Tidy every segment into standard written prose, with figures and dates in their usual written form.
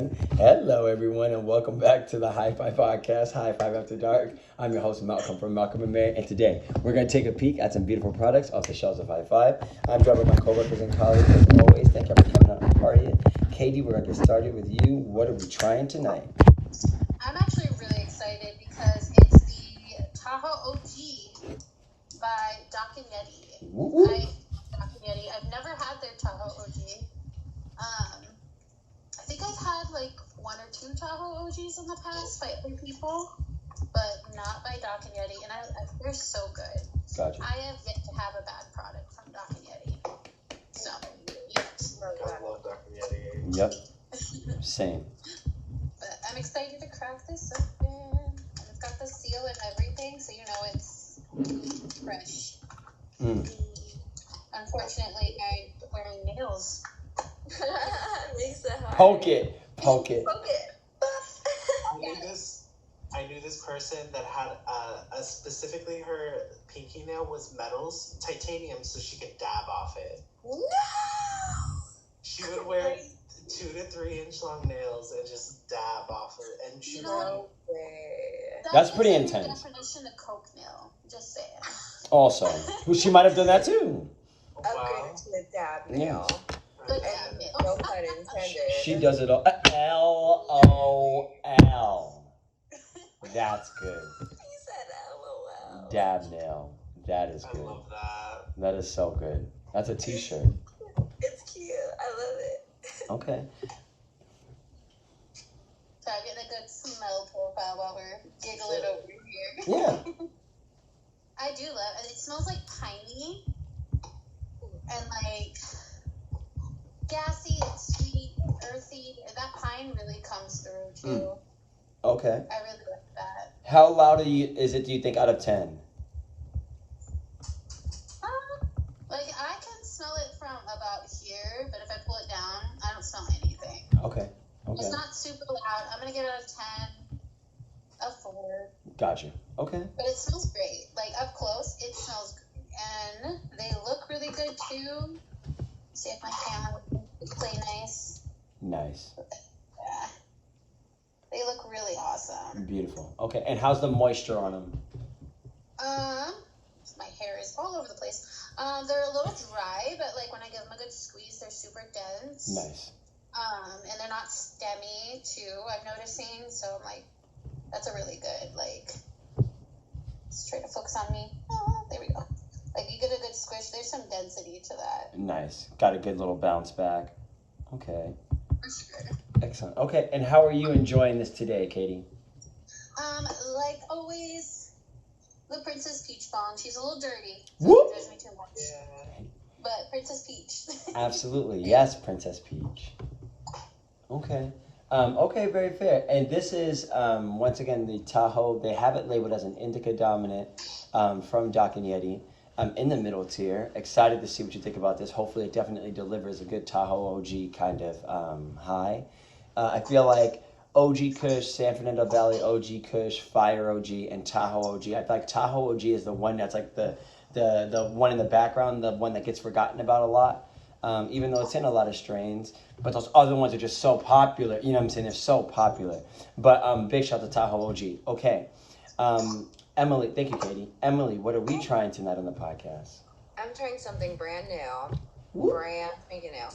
everyone. Hello, everyone, and welcome back to the HIGH-5 podcast, HIGH-5 After Dark. I'm your host, Malcolm from Malcolm&Mary, and today we're going to take a peek at some beautiful products off the shelves of HIGH-5. I'm joined by my coworkers and colleagues, as always. Thank you for coming out and partying. Katie, we're going to get started with you. What are we trying tonight? I'm actually really excited because it's the Tahoe OG by Doc&Yeti. Doc&Yeti. I've never had their Tahoe OG. I think I've had like one or two Tahoe OGs in the past by other people, but not by Doc&Yeti, and they're so good. Gotcha. I have yet to have a bad product from Doc&Yeti. So, yes. I love Doc&Yeti. Yep. Same. But I'm excited to crack this open. And it's got the seal and everything, so you know it's fresh. Unfortunately, I'm wearing nails. Makes it hard. Poke it. I knew this person that had specifically her pinky nail was metals, titanium, so she could dab off it. No! She would wear 2 to 3 inch long nails and just dab off it, and she No way. That's pretty the intense. Definition of coke nail. Just saying. Also, she might have done that too. Upgrade to a dab nail. Good dab And nail. no pun intended. She does it all. LOL. That's good. He said LOL. Dab nail. That is I good. love that. That is so good. That's a t-shirt. It's cute. I love it. Okay. So I'm getting a good smell profile while we're giggling over here. Yeah. I do love it. It smells like piney and like gassy and sweet and earthy. That pine really comes through too. Okay. I really like that. How loud is it, do you think, out of 10? Like I can smell it from about here, but if I pull it down, I don't smell anything. Okay. It's not super loud. I'm gonna give it a 10, a 4. Gotcha. Okay. But it smells great. Like up close, it smells great. And they look really good too. See if my camera would play nice. Nice. Yeah. They look really awesome. Beautiful. Okay. And how's the moisture on them? My hair is all over the place. They're a little dry, but like when I give them a good squeeze, they're super dense. Nice. And they're not stemmy too, I'm noticing. So I'm like, that's a really good, like, let's try to focus on me. Oh, there we go. Like you get a good squish. There's some density to that. Nice. Got a good little bounce back. Okay. For sure. Excellent. Okay. And how are you enjoying this today, Katie? Like always, the Princess Peach Bong. She's a little dirty. So Whoop. it drives me too much. Yeah. But Princess Peach. Absolutely. Yes, Princess Peach. Okay. Okay, very fair. And this is, once again, the Tahoe. They have it labeled as an Indica Dominant from Doc&Yeti. In the middle tier. Excited to see what you think about this. Hopefully it definitely delivers a good Tahoe OG kind of high. I feel like OG Kush, San Fernando Valley OG Kush, Fire OG, and Tahoe OG. I feel like Tahoe OG is the one that's like the one in the background, the one that gets forgotten about a lot. Even though it's in a lot of strains. But those other ones are just so popular. You know what I'm saying? They're so popular. But big shout out to Tahoe OG. Okay. Emily, thank you, Katie. Emily, what are we trying tonight on the podcast? I'm trying something brand new. Whoop. Brand spanking new.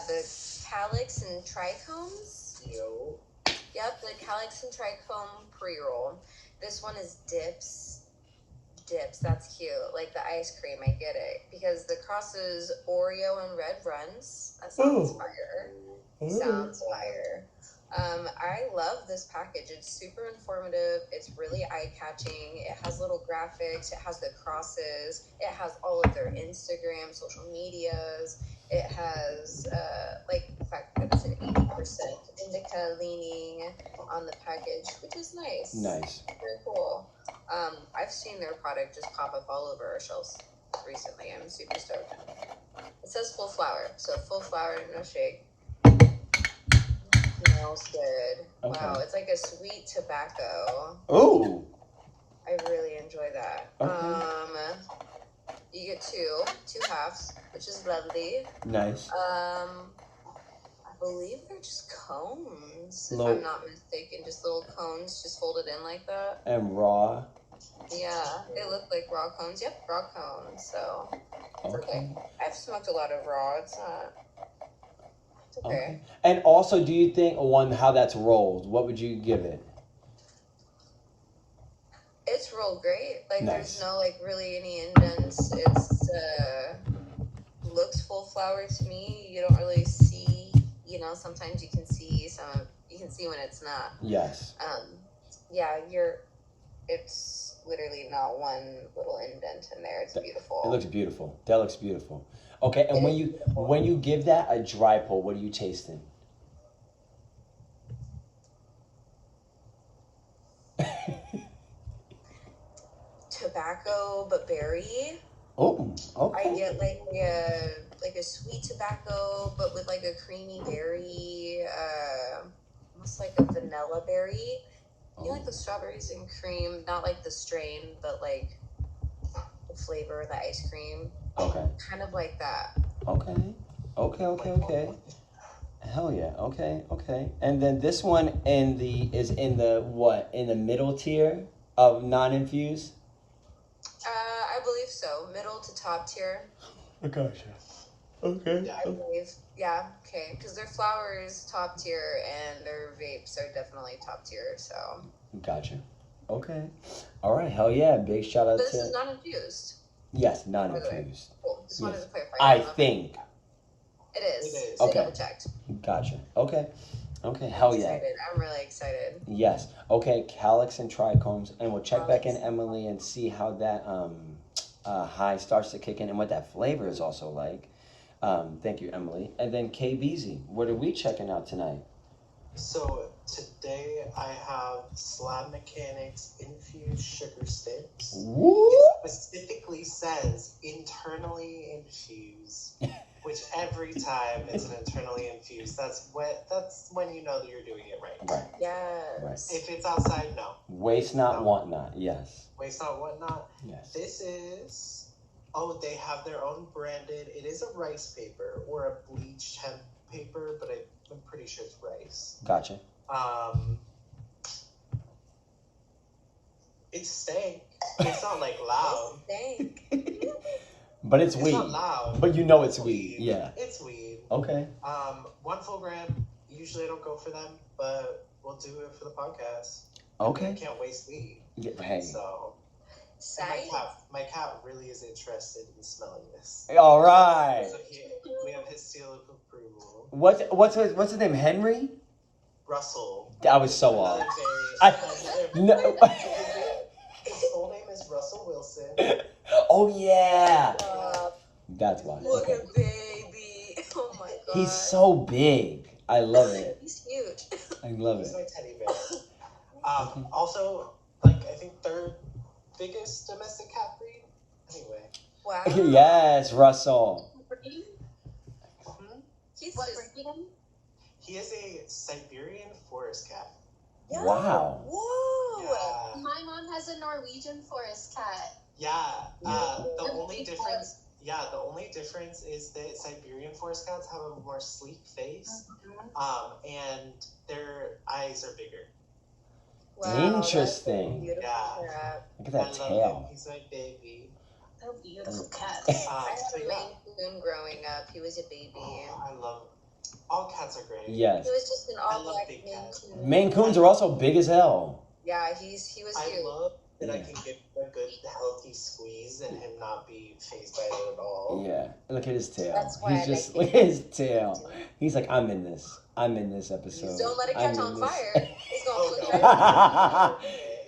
The Calyxes and Trichomes. Yo. Yep, the Calyxes and Trichome pre-roll. This one is dips. That's cute. Like the ice cream, I get it. Because the crosses Oreo and Red Runs. That sounds fire. Sounds fire. I love this package. It's super informative. It's really eye-catching. It has little graphics. It has the crosses. It has all of their Instagram, social medias. It has, like, the fact that it's an 80% indica leaning on the package, which is nice. Nice. Very cool. I've seen their product just pop up all over our shelves recently. I'm super stoked. It says full flower, so full flower, no shake. Smells good. Okay. Wow, it's like a sweet tobacco. Ooh. I really enjoy that. Okay. You get two halves, which is lovely. Nice. I believe they're just cones, if Little- I'm not mistaken. Just little cones, just folded in like that. And raw. Yeah, they look like raw cones. Yep, raw cones. So it's okay. I've smoked a lot of raw. It's not. It's okay. Okay. And also, do you think how that's rolled? What would you give it? It's rolled great. Like Nice. there's no like really any indents. It's looks full flower to me. You don't really see. You know, sometimes you can see when it's not. Yes. Yeah, it's literally not one little indent in there. It's beautiful. It looks beautiful. That looks beautiful. Okay, and when you give that a dry pull, what are you tasting? Tobacco, but berry. Oh, okay. I get like a sweet tobacco, but with like a creamy berry, almost like a vanilla berry. You know, like the strawberries and cream, not like the strain, but like the flavor of the ice cream. Okay. Kind of like that. Okay. Hell yeah. Okay. And then this one is in the middle tier of non-infused? I believe so. Middle to top tier. I gotcha. Okay. Yeah. I believe. Yeah, okay. Because their flowers top tier and their vapes are definitely top tier, so. Gotcha. Okay. All right. Hell yeah. Big shout out But this to. is not infused. Yes, non-infused. Cool. Just wanted to clarify. I don't know. think. It is. It is. I Okay. double checked. Gotcha. Okay. Hell yeah. Excited. I'm really excited. Yes. Okay. Calyx and Trichomes, and we'll check back in, Emily, and see how that high starts to kick in and what that flavor is also like. Thank you, Emily. And then KBZ, what are we checking out tonight? So today I have Slab Mechanics Infused Sugar Sticks. Woo! It specifically says internally infused, which every time it's an internally infused. That's when you know that you're doing it right. Right. Yes. If it's outside, no. Waste not, No. want not. Yes. Waste not, whatnot. Yes. This is, they have their own branded, it is a rice paper or a bleached hemp paper, but I'm pretty sure it's rice. Gotcha. It's stank. It's not like loud. Thank. But it's It's weed. not loud. But you know it's weed. Yeah. It's weed. Okay. 1 full gram. Usually I don't go for them, but we'll do it for the podcast. I Okay. can't waste weed. Yeah, hey. So and Science. my cat really is interested in smelling this. All right. So we have his seal of approval. What's his name? Henry? Russell. That was so Another off. No. His full name is Russell Wilson. Oh yeah. That's why. Look Okay. at baby. Oh my god. He's so big. I love it. He's huge. I love He's it. my teddy bear. Also, I think third biggest domestic cat breed. Anyway. Wow. Yes, Russell. He's What just. breed? He is a Siberian forest cat. Yeah. Wow. Whoa. Yeah. My mom has a Norwegian forest cat. Yeah. The They're only big difference. Yeah, the only difference is that Siberian forest cats have a more sleek face, and their eyes are bigger. Wow, Interesting. That's a beautiful Yeah. cat. Look at I that love him. tail. He's my baby. They're beautiful cats. I had So a yeah. Maine Coon growing up. He was a baby. Oh, I love. All cats are great. Yes. He was just an I all love black big Maine cats. Coon. Maine Coons are also big as hell. Yeah, he was I cute. love that I Yeah. can get a good healthy squeeze and him not be phased by it at all. Yeah. Look at his tail. That's why He's I just like look at his tail. He's like, I'm in this. I'm in this episode. Don't let it I'm catch in on this." fire. He's gonna Oh, flip no. right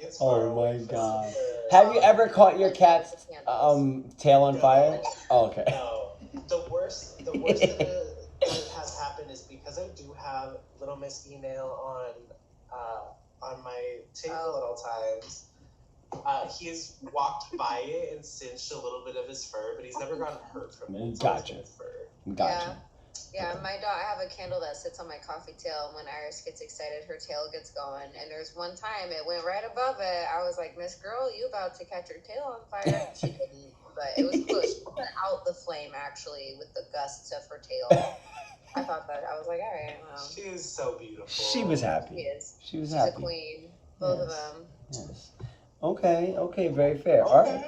It's Oh far my away from God. the- Have you ever caught your cat's tail on fire? Oh, okay. No. The worst that has happened is because I do have Little Miss email on my table at all times. He has walked by it and singed a little bit of his fur, but he's never gotten hurt from it. It's always Gotcha. been his fur. Gotcha. Yeah, my dog. I have a candle that sits on my coffee tail. When Iris gets excited, her tail gets going. And there's one time it went right above it. I was like, "Miss Girl, you about to catch your tail on fire?" She didn't, but it was close. She put out the flame actually with the gusts of her tail. I thought that. I was like, all right, well. She is so beautiful. She was happy. She is. She's a happy. queen. Both of Yes. them. Yes. Okay, very fair. All right.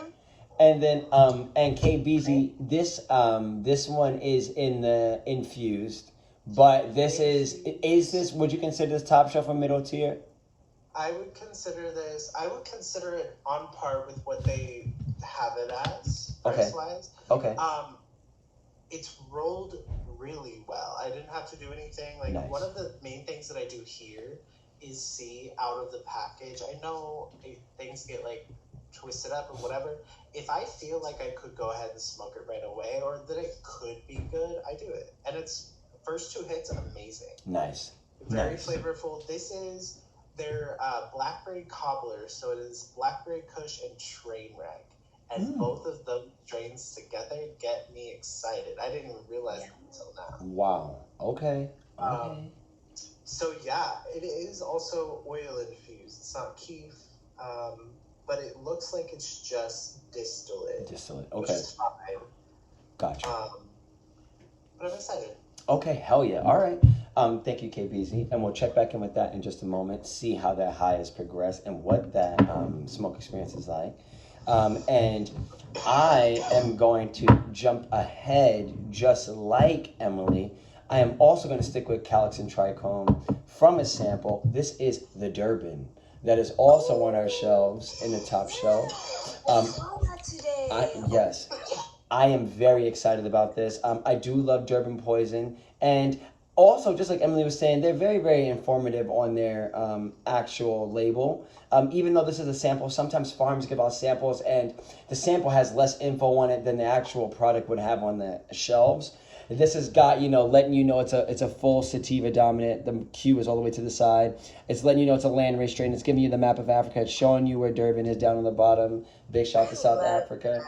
And then and KBZ, this one is in the Infused, but this is this, would you consider this top shelf or middle tier? I would consider it on par with what they have it as, price wise. Okay. It's rolled really well. I didn't have to do anything. Like, nice. One of the main things that I do here is see out of the package. I know things get like twisted up or whatever. If I feel like I could go ahead and smoke it right away, or that it could be good, I do it. And it's first 2 hits, amazing. Nice. Very flavorful. This is their Blackberry cobbler, so it is Blackberry Kush and Trainwreck. And both of them strains together get me excited. I didn't even realize it until now. Wow. Okay. So yeah, it is also oil infused. It's not keef, but it looks like it's just distillate. Okay. Which is fine. Gotcha. But I'm excited. Okay, hell yeah. All right. Thank you, KBZ. And we'll check back in with that in just a moment, see how that high has progressed and what that smoke experience is like. And I am going to jump ahead just like Emily. I am also going to stick with Calyxes and Trichome from a sample. This is the Durban. That is also on our shelves in the top shelf. I saw that today. Yes. I am very excited about this. I do love Durban Poison. And also, just like Emily was saying, they're very, very informative on their actual label. Even though this is a sample, sometimes farms give out samples and the sample has less info on it than the actual product would have on the shelves. This has got, letting you know it's a full sativa dominant. The Q is all the way to the side. It's letting you know it's a landrace strain. It's giving you the map of Africa. It's showing you where Durban is down on the bottom. Big shout to South Africa.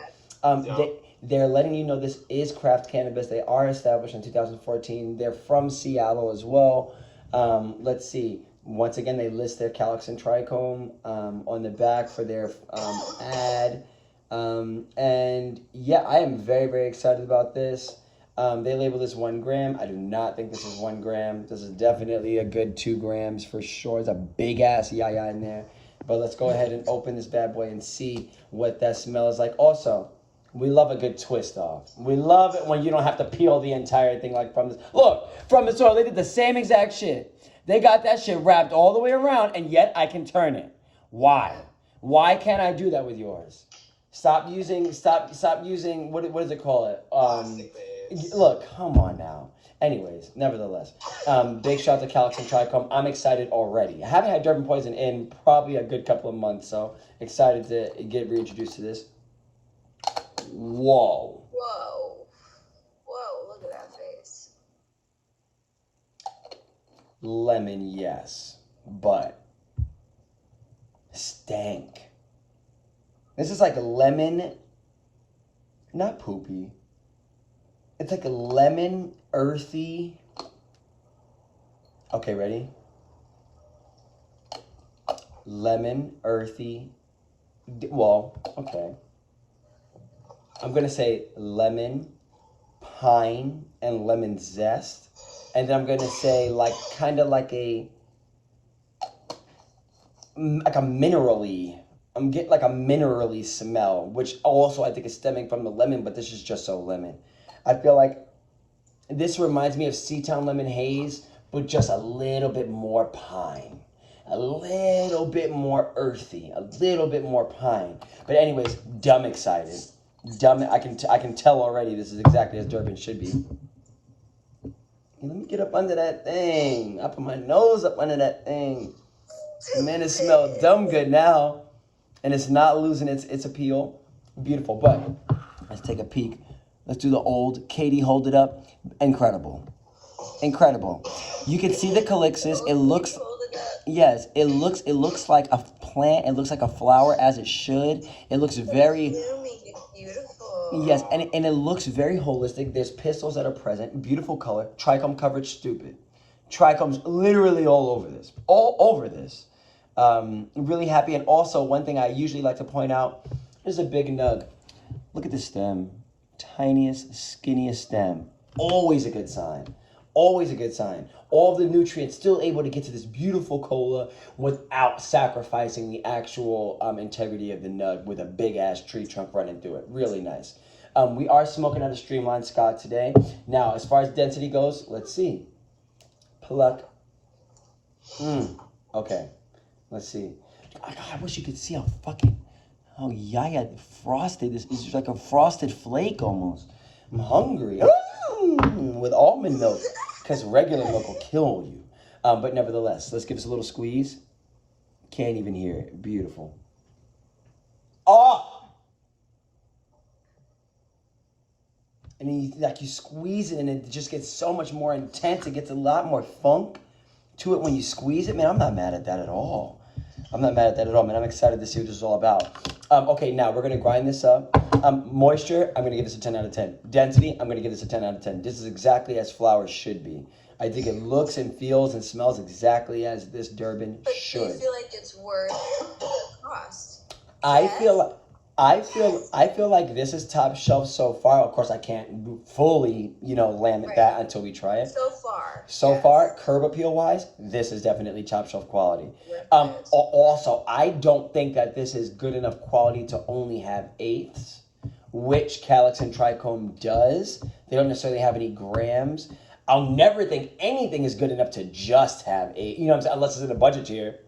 They're letting you know this is craft cannabis. They are established in 2014. They're from Seattle as well. Let's see. Once again, they list their Calyxes and Trichome on the back for their ad. And yeah, I am very, very excited about this. They label this 1 gram. I do not think this is 1 gram. This is definitely a good 2 grams for sure. It's a big ass yaya in there. But let's go ahead and open this bad boy and see what that smell is like. Also, we love a good twist off. We love it when you don't have to peel the entire thing like from this. Look, from the soil, they did the same exact shit. They got that shit wrapped all the way around, and yet I can turn it. Why? Why can't I do that with yours? Stop using, what does it call it? Plastic base. Look, come on now. Anyways, nevertheless, big shout out to Calyxes and Trichome. I'm excited already. I haven't had Durban Poison in probably a good couple of months, so excited to get reintroduced to this. Whoa. Look at that face. Lemon, yes, but stank. This is like a lemon, not poopy. It's like a lemon, earthy. Okay, ready? Lemon, earthy. Well, okay. I'm going to say lemon, pine, and lemon zest. And then I'm going to say kind of like a minerally. I'm getting like a minerally smell, which also I think is stemming from the lemon, but this is just so lemon. I feel like this reminds me of Seatown Lemon Haze, but just a little bit more pine. A little bit more earthy. A little bit more pine. But anyways, dumb excited. I can tell already this is exactly as Durban should be. Let me get up under that thing. I put my nose up under that thing. Man, it smells dumb good now. And it's not losing its appeal. Beautiful. But let's take a peek. Let's do the old Katie, hold it up. Incredible. Incredible. You can see the Calyxes. It looks, yes, it looks like a plant. It looks like a flower as it should. It looks very, beautiful. yes, and it looks very holistic. There's pistils that are present. Beautiful color. Trichome coverage, stupid. Trichomes literally all over this. All over this. Really happy. And also, one thing I usually like to point out is a big nug. Look at the stem. Tiniest, skinniest stem. Always a good sign. Always a good sign. All the nutrients still able to get to this beautiful cola without sacrificing the actual integrity of the nug with a big ass tree trunk running through it. Really nice. We are smoking out of Streamline Scott today. Now, as far as density goes, let's see. Pluck. Okay. Let's see. I wish you could see how yaya frosted this is. Like a frosted flake almost. I'm hungry. With almond milk. Because regular milk will kill you. But nevertheless, let's give us a little squeeze. Can't even hear it. Beautiful. Oh! And then you squeeze it and it just gets so much more intense. It gets a lot more funk to it when you squeeze it. Man, I'm not mad at that at all. Man. I'm excited to see what this is all about. Okay, now we're going to grind this up. Moisture, I'm going to give this a 10 out of 10. Density, I'm going to give this a 10 out of 10. This is exactly as flowers should be. I think it looks and feels and smells exactly as this Durban should. But do you feel like it's worth the cost? I feel like this is top shelf so far. Of course, I can't fully, land at that until we try it. So far, curb appeal wise, this is definitely top shelf quality. Also, I don't think that this is good enough quality to only have eighths, which Calyx and Trichome does. They don't necessarily have any grams. I'll never think anything is good enough to just have eight. Unless it's in a budget tier.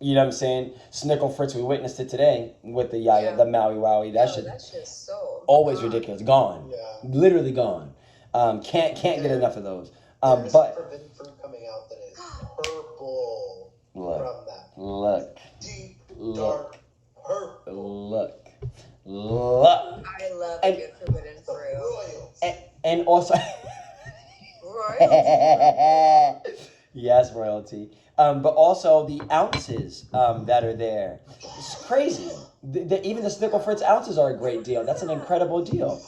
You know what I'm saying? Snickle Fritz, we witnessed it today with the the Maui Wowie. That's just so always ridiculous. Gone. Yeah. Literally gone. Can't get enough of those. There's But forbidden fruit coming out that is purple from that. Look. Deep, dark purple. Look. I love a good forbidden fruit. And also... Royalty. Yes, royalty. But also the ounces that are there. It's crazy. Even the Snickle Fritz ounces are a great deal. That's an incredible deal.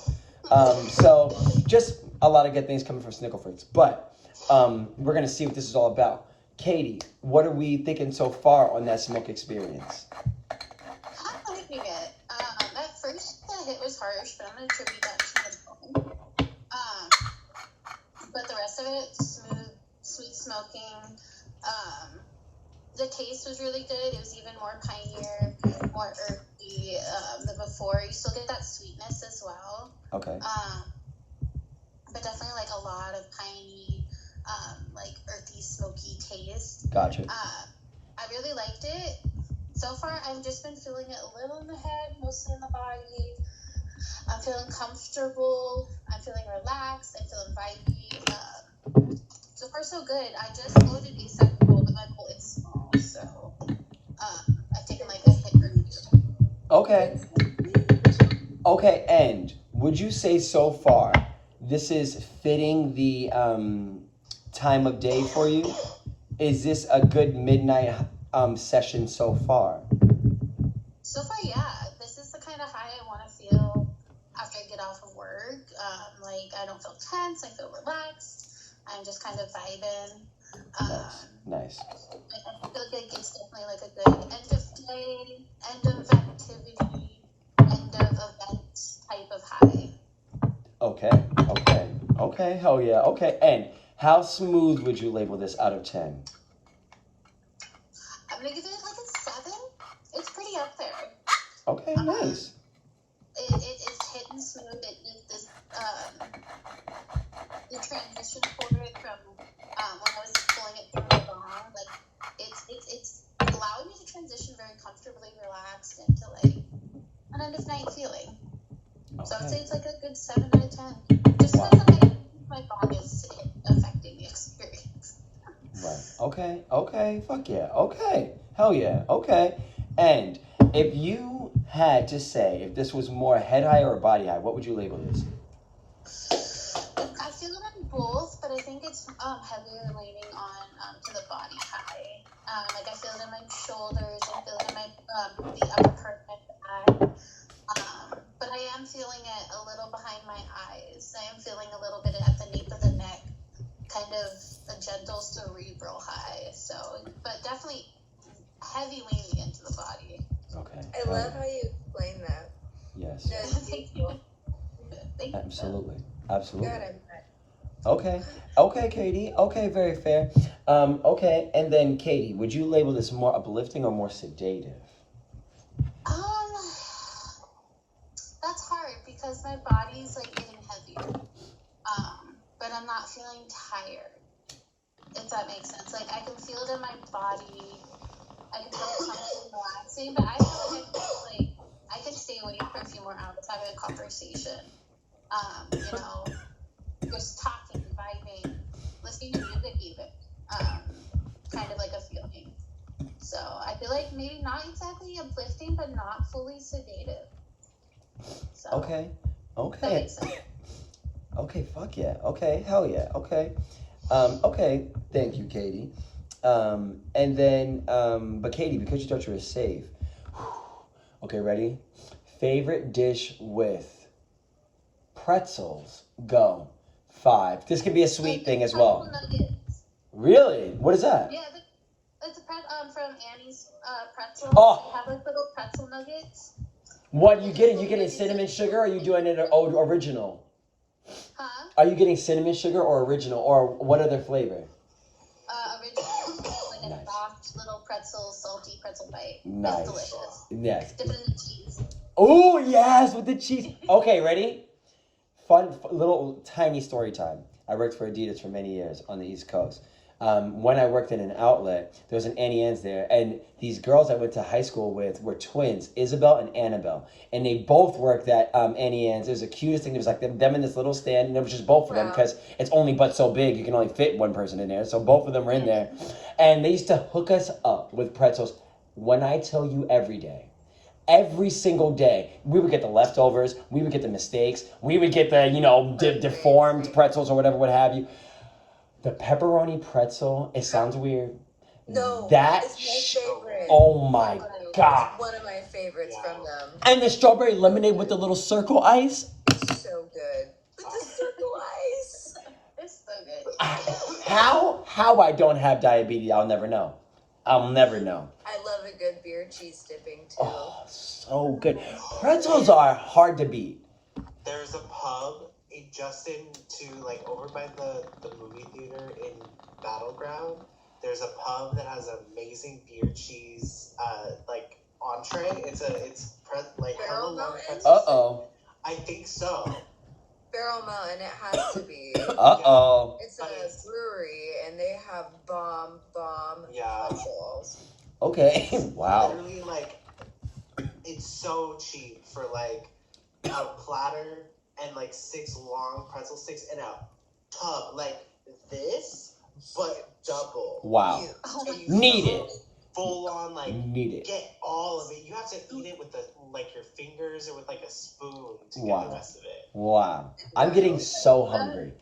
So just a lot of good things coming from Snickle Fritz. But we're going to see what this is all about. Katie, what are we thinking so far on that smoke experience? I'm liking it. At first, the hit was harsh, but I'm going to attribute that to the bone. But the rest of it, smooth, sweet smoking. The taste was really good. It was even more piney, more earthy than before. You still get that sweetness as well. Okay. But definitely like a lot of piney, like earthy, smoky taste. Gotcha. I really liked it. So far, I've just been feeling it a little in the head, mostly in the body. I'm feeling comfortable. I'm feeling relaxed. I'm feeling vibey. So far, so good. I just loaded a second bowl, but my bowl is small, so I've taken like a hit or two. Okay, and would you say so far this is fitting the time of day for you? Is this a good midnight session so far? So far, yeah. This is the kind of high I want to feel after I get off of work. Like, I don't feel tense. I feel relaxed. I'm just kind of vibing. Nice. I feel like it's definitely like a good end of day, end of activity, end of event type of high. Okay, hell yeah. Okay, and how smooth would you label this out of 10? I'm going to give it like a 7. It's pretty up there. Okay, nice. It's hitting smooth. This the transition for it from when I was pulling it through the bong, like it's allowing me to transition very comfortably, relaxed into like an end of night feeling. Okay. So I'd say it's like a good 7 out of 10. Just because my bong is affecting the experience. Right. Okay. Fuck yeah. Okay. Hell yeah. Okay. And if you had to say if this was more head high or body high, what would you label this? I feel it on both, but I think it's heavier leaning on to the body high. Like I feel it in my shoulders, I feel it in my the upper part of my back. But I am feeling it a little behind my eyes. I am feeling a little bit at the nape of the neck, kind of a gentle cerebral high. So, but definitely heavy leaning into the body. Okay. I love how you explain that. Yes. Thank you. Absolutely. God, I'm Okay. Okay, Katie. Okay, very fair. Okay, and then Katie, would you label this more uplifting or more sedative? Um, that's hard because my body's like getting heavier. But I'm not feeling tired. If that makes sense. Like I can feel it in my body. I can feel it comfortable, relaxing. But I feel like I could stay awake for a few more hours having a conversation. Just talking, vibing, listening to music even. Kind of like a feeling. So I feel like maybe not exactly uplifting, but not fully sedative. So, Okay. that Okay. makes sense. Okay, fuck yeah. Okay, hell yeah. Okay. Okay, thank you, Katie. And then, but Katie, because you thought you were safe. Okay, ready? Favorite dish with pretzels. Go. 5. This could be a sweet thing as well. Nuggets. Really? What is that? Yeah, it's a from Annie's Pretzels. Oh. They have like little pretzel nuggets. What are you getting? You getting cinnamon sugar or are you doing it original? Huh? Are you getting cinnamon sugar or original or what other flavor? Original. Like a Nice. soft little pretzel, salty pretzel bite. Nice. It's delicious. Yes. Dip it in the cheese. Oh, yes, with the cheese. Okay, ready? Fun, little tiny story time. I worked for Adidas for many years on the East Coast. When I worked in an outlet, there was an Annie Ann's there, and these girls I went to high school with were twins, Isabel and Annabelle, and they both worked at Annie Ann's. It was the cutest thing. It was like them in this little stand, and it was just both of them Wow. because it's only but so big. You can only fit one person in there, so both of them were in there, and they used to hook us up with pretzels. When I tell you every day. Every single day, we would get the leftovers, we would get the mistakes, we would get the, deformed pretzels or whatever, what have you. The pepperoni pretzel, it sounds weird. No, That it's my favorite. oh my God. One of my favorites from them. And the strawberry lemonade with the little circle ice. It's so good. With the circle ice. It's so good. How I don't have diabetes, I'll never know. I'll never know. I love a good beer cheese dipping too. Oh, so good. Pretzels are hard to beat. There's a pub over by the movie theater in Battleground. There's a pub that has amazing beer cheese entree. Barrel Mountain? Uh-oh. I think so. Barrel Mountain, it has to be. Uh-oh. It's a brewery and they have bomb pretzels. Okay. Wow. Literally, it's so cheap for a platter and 6 long pretzel sticks in a tub like this, but double. Wow. Need it. Full on Need it. get all of it. You have to eat it with your fingers or with a spoon to Wow. get the rest of it. Wow. I'm getting so hungry.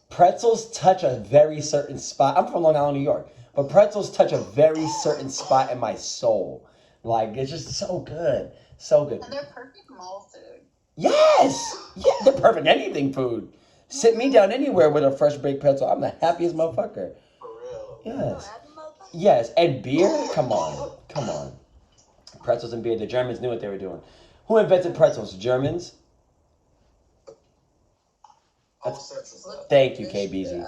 Pretzels touch a very certain spot. I'm from Long Island, New York. But pretzels touch a very certain spot in my soul. It's just so good. So good. And they're perfect mall food. Yes! Yeah, they're perfect anything food. Sit me down anywhere with a fresh baked pretzel. I'm the happiest motherfucker. For real. Yes. Yes. And beer? Come on. Come on. Pretzels and beer. The Germans knew what they were doing. Who invented pretzels? Germans? All sorts of stuff. Thank you, KBZ.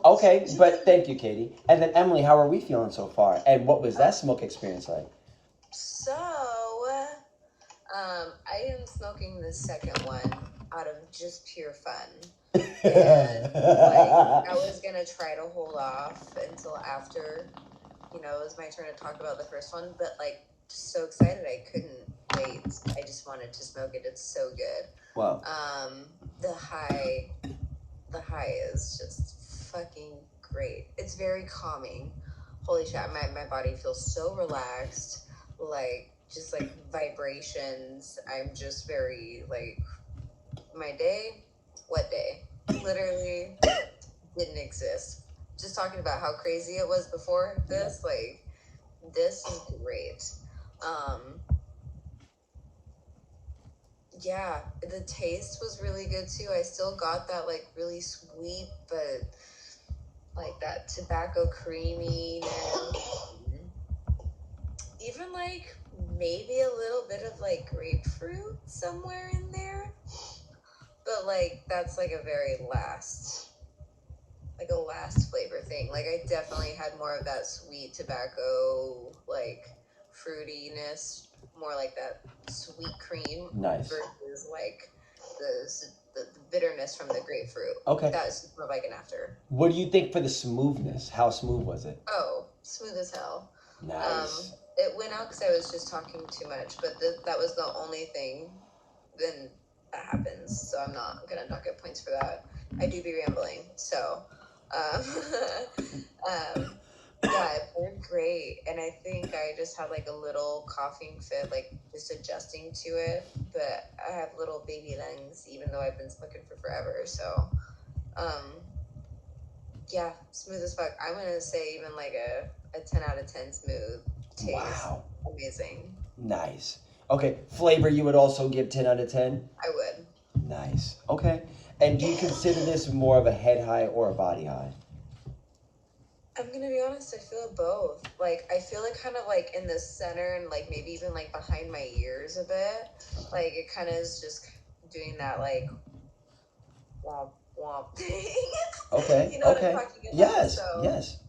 Okay, but thank you, Katie. And then Emily, how are we feeling so far? And what was that smoke experience like? So, I am smoking the second one out of just pure fun. And I was gonna try to hold off until after, it was my turn to talk about the first one, but just so excited I couldn't wait. I just wanted to smoke it. It's so good. Wow. The high is just fucking great. It's very calming. Holy shit, my body feels so relaxed, just vibrations. I'm just very my day, what day? Literally didn't exist. Just talking about how crazy it was before this, this is great. Yeah, the taste was really good too. I still got that really sweet, but that tobacco creamy, even maybe a little bit of grapefruit somewhere in there. But like that's like a very last, like a last flavor thing. Like I definitely had more of that sweet tobacco, like fruitiness, more like that sweet cream Nice. versus like the bitterness from the grapefruit. Okay. That was more like an after. What do you think for the smoothness? How smooth was it? Oh, smooth as hell. Nice. It went out because I was just talking too much, but that was the only thing. Then that happens, so I'm not gonna not get points for that. I do be rambling, so yeah, it poured great, and I think I just had like a little coughing fit, like just adjusting to it. But I have little baby lungs, even though I've been smoking for forever. So, yeah, smooth as fuck. I'm gonna say even like a 10 out of 10 smooth taste. Wow. Amazing. Nice. Okay, flavor you would also give 10 out of 10? I would. Nice. Okay. And do you consider this more of a head high or a body high? I'm gonna be honest, I feel both. Like, I feel it kind of like in the center and like maybe even like behind my ears a bit. Like, it kind of is just doing that like womp womp thing. Okay. You know Okay. what I'm talking about? Yes. So, Yes.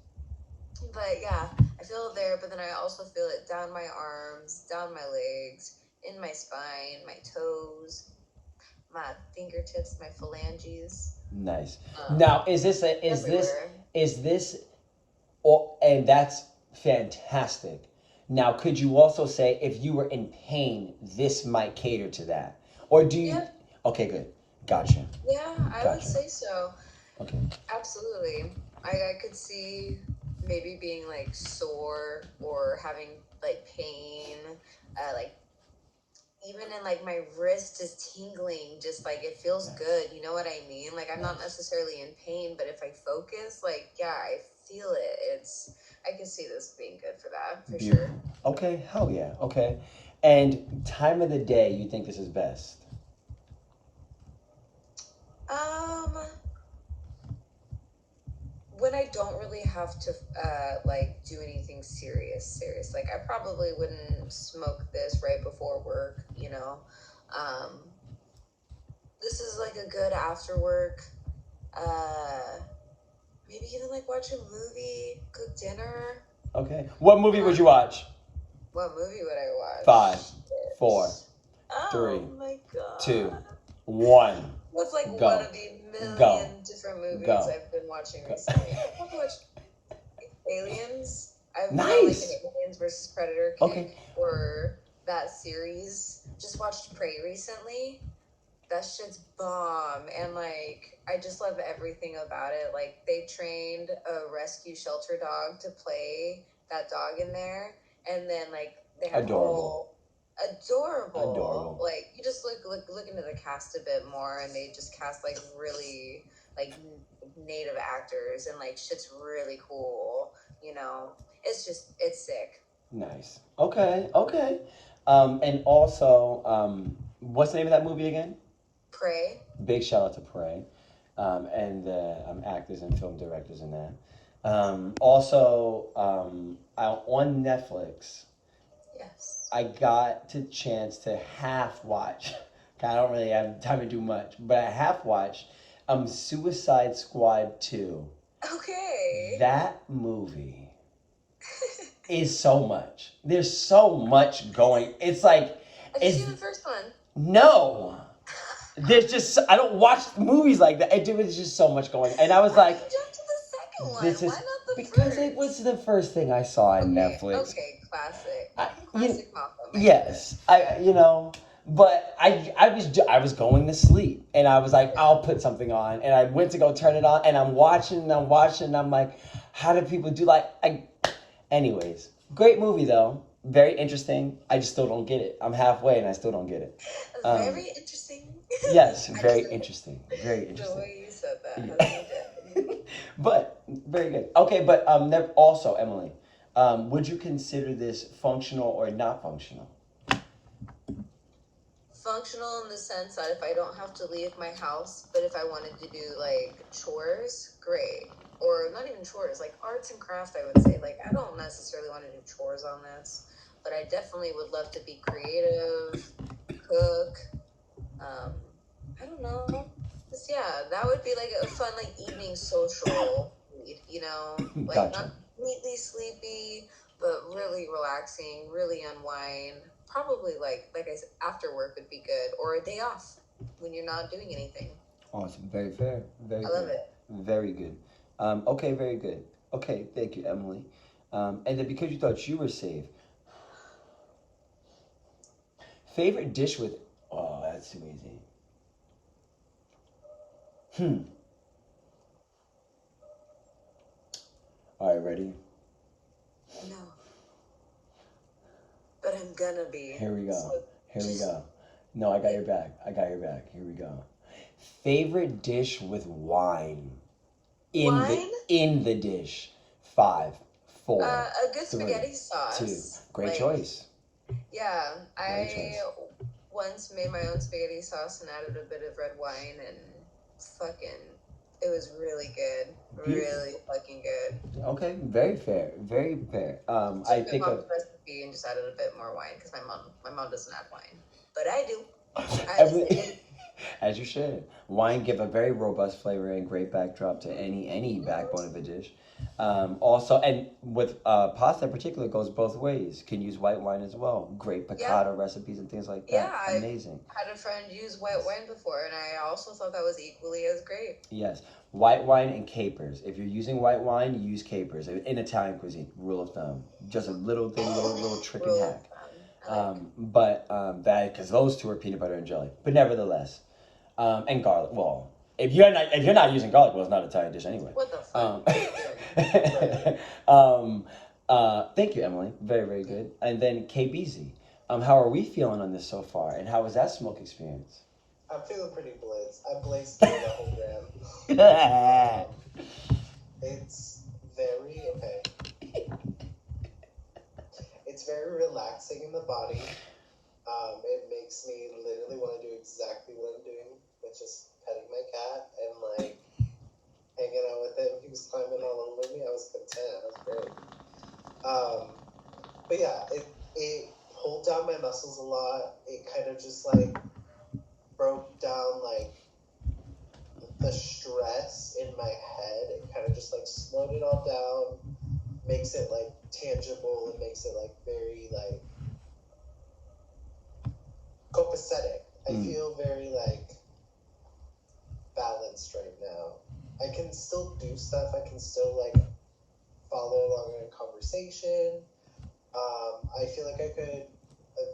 but yeah, I feel it there, but then I also feel it down my arms, down my legs, in my spine, my toes, my fingertips, my phalanges. Nice. Now, is this and that's fantastic. Now, could you also say if you were in pain, this might cater to that? Or do you? Yeah. Okay, good. Gotcha. Yeah, I would Gotcha. say so. Okay. Absolutely. I could see maybe being like sore or having like pain, like even in like my wrist is tingling, just like it feels good. You know what I mean? Like I'm not necessarily in pain, but if I focus, like yeah, I feel it. I can see this being good for that for Beautiful. sure. Okay. Hell yeah. Okay. And time of the day, you think this is best? When I don't really have to like do anything serious, like I probably wouldn't smoke this right before work, you know. This is like a good after work. Maybe even like watch a movie, cook dinner. Okay. What movie would you watch? What movie would I watch? 5, 4, Oh 3, my god. 2, 1. What's like Go. one of the million Go. different movies Go. I've been watching recently? I've watched Aliens. I've been Nice. like an Aliens versus Predator kick Okay. for that series. Just watched Prey recently. That shit's bomb, and like I just love everything about it. Like they trained a rescue shelter dog to play that dog in there, and then like they have Adorable. Adorable. Like you just look into the cast a bit more, and they just cast like really like native actors, and like shit's really cool. You know, it's sick. Nice. Okay. Okay. And also, what's the name of that movie again? Prey. Big shout out to Prey, and the actors and film directors in that. Also, on Netflix, Yes. I got the chance to half watch. I don't really have time to do much, but I half watched Suicide Squad 2. Okay. That movie is so much. There's so much going. It's like Have you seen the first one? no. There's just I don't watch movies like that. There was just so much going, and I was like, Why did you jump to the second one? "This is Why not the because first? it was the first thing I saw on Netflix." Okay, classic. You- Classic Malcolm. Yes, but I was going to sleep, and I was like, I'll put something on, and I went to go turn it on, and I'm watching, and I'm like, how do people do anyways, great movie though, very interesting. I just still don't get it. I'm halfway, and I still don't get it. Very interesting. Yes, very interesting. Very The interesting. way you said that. But very good. Okay, but also Emily, would you consider this functional or not functional? Functional in the sense that if I don't have to leave my house, but if I wanted to do like chores, great. Or not even chores, like arts and craft, I would say. Like I don't necessarily want to do chores on this, but I definitely would love to be creative, cook, I don't know. Just, yeah, that would be like a fun like evening social read, you know, like Gotcha. not completely sleepy, but really relaxing, really unwind. Probably like I said, after work would be good, or a day off when you're not doing anything. Awesome. Very fair. Very I love fair. it. Very good. Okay, very good. Okay, thank you, Emily. And then because you thought you were safe, favorite dish with. Oh, that's too easy. Hmm. All right, ready? No, but I'm gonna be. Here we go. So Here we just go. No, I got your back. I got your back. Here we go. Favorite dish with wine wine. in the dish. 5, 4, A good 3, spaghetti 2. sauce. Great Like, choice. yeah, Great I choice. once made my own spaghetti sauce and added a bit of red wine and fucking, it was really good. Beautiful. Really fucking good. Okay, very fair. Very fair. I Took my think mom's of recipe and just added a bit more wine because my mom doesn't add wine, but I do. every, as you should. Wine give a very robust flavor and great backdrop to any backbone of a dish. Also, and with pasta in particular, goes both ways. Can use white wine as well. Great piccata recipes and things like that. Yeah, I've Amazing. had a friend use white wine before, and I also thought that was equally as great. Yes, white wine and capers. If you're using white wine, use capers in Italian cuisine. Rule of thumb. Just a little thing, little trick and Rule of hack. thumb. I like But that because those two are peanut butter and jelly. But nevertheless, and garlic. Well, if you're not using garlic, well, it's not an Italian dish anyway. what the fuck? Thank you, Emily. Very, very good. And then KBZ. How are we feeling on this so far? And how was that smoke experience? I'm feeling pretty blitzed. I blazed through the whole gram. It's very okay. It's very relaxing in the body. It makes me literally want to do exactly what I'm doing, which is petting my cat and like hanging out with him. He was climbing all over me. I was content. I was great. But yeah, it pulled down my muscles a lot. It kind of just like broke down like the stress in my head. It kind of just like slowed it all down, makes it like tangible, and makes it like very like copacetic. I feel very like balanced right now. I can still do stuff. I can still like follow along in a conversation. I feel like I could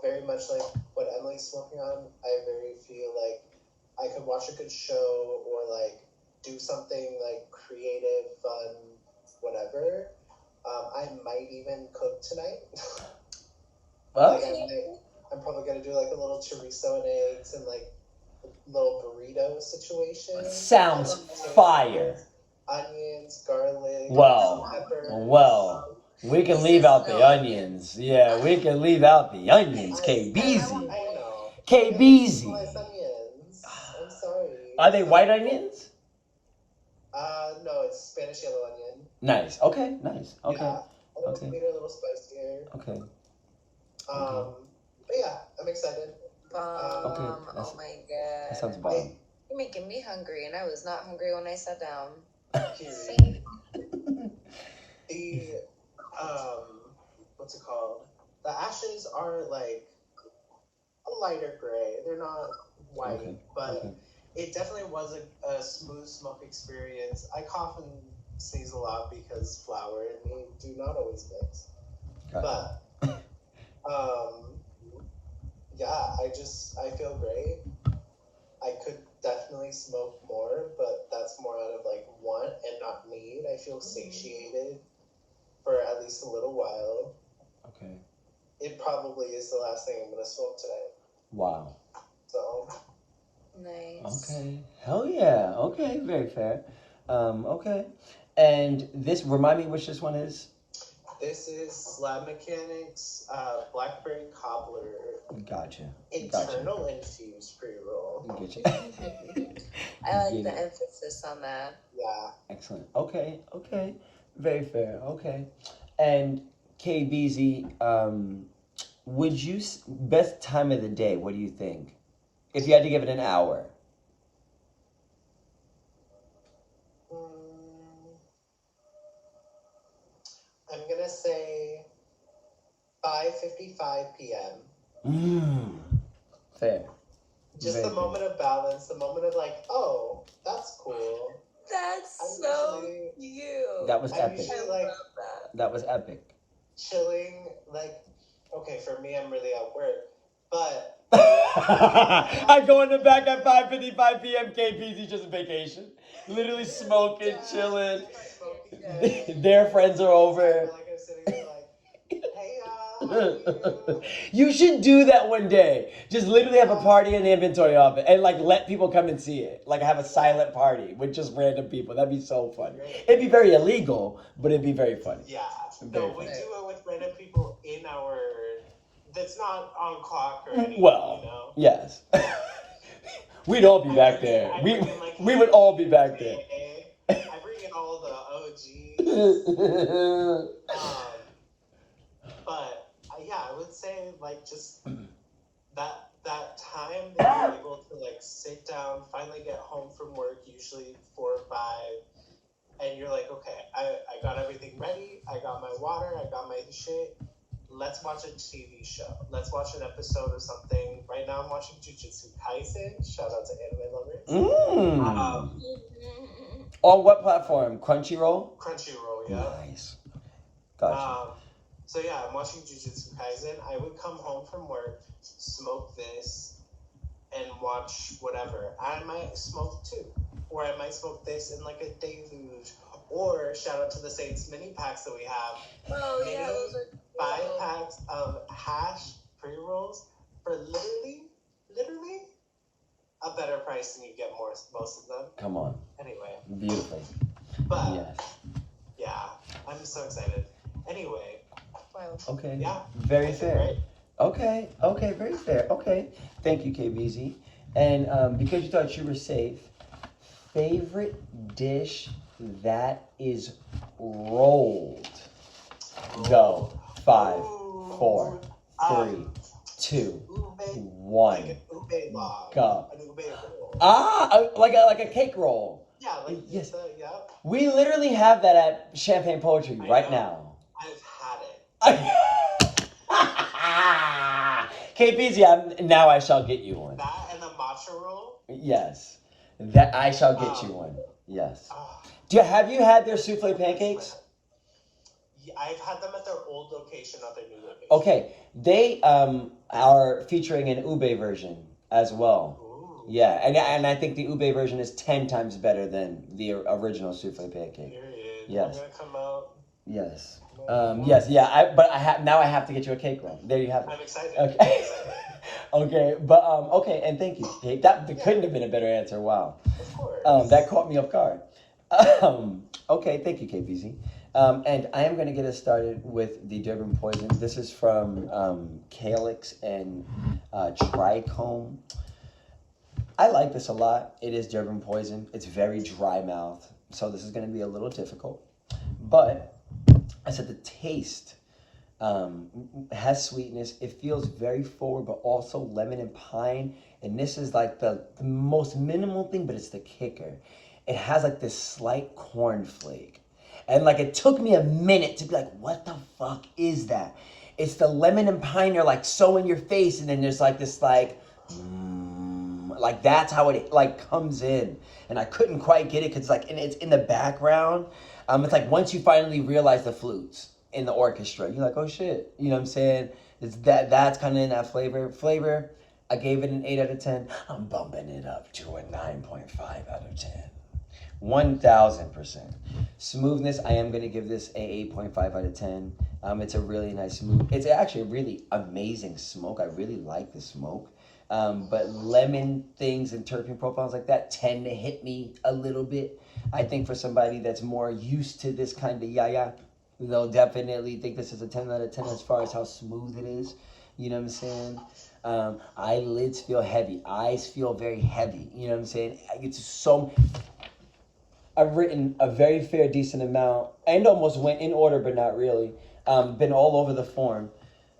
very much like what Emily's smoking on. I very feel like I could watch a good show or like do something like creative, fun, whatever. I might even cook tonight. Well, Like I'm probably gonna do like a little chorizo and eggs and like a little burrito situation. sounds fire. Onions, garlic, pepper. Well, we can leave out the onions. Yeah, we can leave out the onions. I KBZ. know. KBZ. Sliced onions. I'm sorry. Are they white onions? No, it's Spanish yellow onion. Nice. Okay, nice. Okay. Yeah, a little Okay. sweeter, a little spicier. Okay. But yeah, I'm excited. Oh my god. That sounds bomb. You're making me hungry, and I was not hungry when I sat down. Period. The what's it called? The ashes are like a lighter gray. They're not white, Okay, but okay. it definitely was a smooth smoke experience. I cough and sneeze a lot because flour and me do not always mix. Gotcha. But yeah, I feel great. I could definitely smoke more, but that's more out of like want and not need. I feel satiated for at least a little while. Okay. It probably is the last thing I'm gonna smoke tonight. Wow. So Nice. Okay. Hell yeah. Okay. Very fair. Okay. And this, remind me which this one is. this is Slab Mechanics BlackBerry Cobbler Gotcha. internal infused pre-roll. Get you. I like Yeah. the emphasis on that. Yeah. Excellent. Okay. Okay. Very fair. Okay. And KBZ, would you best time of the day? What do you think? If you had to give it an hour. 5:55 p.m. Fair. Just Very the moment of balance, the moment of like, oh, that's cool. That's I'm so usually- cute. That was I'm epic. usually I like love that. That was epic. chilling, like, okay, for me, I'm really at work, but I go in the back at 5:55 p.m. KPZ just vacation. Literally smoking, chilling. Their friends are over. Like I'm sitting there like, hey y'all, how are you? You should do that one day. Just literally have a party in the inventory of it and like let people come and see it. Like have a silent party with just random people. That'd be so funny. It'd be very illegal, but it'd be very funny. Yeah. Very No, we funny. do it with random people in our. That's not on clock or anything. Well, you know? yes. We'd all be back there. We would all be back there. I bring in all the OGs. But yeah, I would say like just that time that you're able to like sit down, finally get home from work, usually 4 or 5, and you're like, okay, I got everything ready, I got my water, I got my shit. Let's watch a TV show. Let's watch an episode of something. Right now I'm watching Jujutsu Kaisen. Shout out to anime lovers. On what platform? Crunchyroll? Crunchyroll, yeah. Nice. Gotcha. So yeah, I'm watching Jujutsu Kaisen. I would come home from work, smoke this, and watch whatever. I might smoke 2. Or I might smoke this in like a deluge. Or shout out to the Saints mini packs that we have. Oh yeah, those are 5 packs of hash pre-rolls for literally a better price than you get most of them. Come on. Anyway. Beautifully. But Yes. yeah, I'm so excited. Anyway. Wow. Okay. Yeah. Very I feel fair. great. Okay. Okay. Very fair. Okay. Thank you, KBZ. And because you thought you were safe, favorite dish that is rolled. Go. 5, 4, 3, 2, Ube, 1. like an ube log. Go. An ube roll. Like a cake roll. Yeah, like Yes. yeah. We literally have that at Champagne Poetry I right know. now. I've had it. KPZ, now I shall get you one. That and the matcha roll. Yes. That I shall get you one. Yes. Oh, Have you had their souffle pancakes? yeah, I've had them at their old location, not their new location. Okay. They are featuring an ube version as well. Ooh. Yeah, and I think the ube version is 10 times better than the original souffle pancake. Period. Yes. I'm gonna come out. Yes. Yes. Yeah. I have to get you a cake roll. There you have it. I'm excited. Okay. I'm excited. Okay, but okay, and thank you. Kate. That couldn't have been a better answer. Wow. Of course. That caught me off guard. Okay, thank you, KPZ. And I am going to get us started with the Durban poison. This is from Calyxes and Trichome. I like this a lot. It is Durban poison. It's very dry mouth, so this is going to be a little difficult. But I said the taste has sweetness. It feels very forward, but also lemon and pine. And this is like the most minimal thing, but it's the kicker. It has like this slight cornflake. And like it took me a minute to be like, what the fuck is that? It's the lemon and pine are like so in your face, and then there's like this like that's how it like comes in. And I couldn't quite get it because like, and it's in the background. It's like once you finally realize the flutes in the orchestra, you're like, oh shit, you know what I'm saying? It's that's kind of in that flavor. I gave it an 8 out of 10. I'm bumping it up to a 9.5 out of 10. 1000%. Smoothness, I am going to give this a 8.5 out of 10. It's a really nice smooth. It's actually a really amazing smoke. I really like the smoke. But lemon things and terpene profiles like that tend to hit me a little bit. I think for somebody that's more used to this kind of yaya, they'll definitely think this is a 10 out of 10 as far as how smooth it is. You know what I'm saying? Eyelids feel heavy. Eyes feel very heavy. You know what I'm saying? It's so... I've written a very fair, decent amount, and almost went in order, but not really. Been all over the form.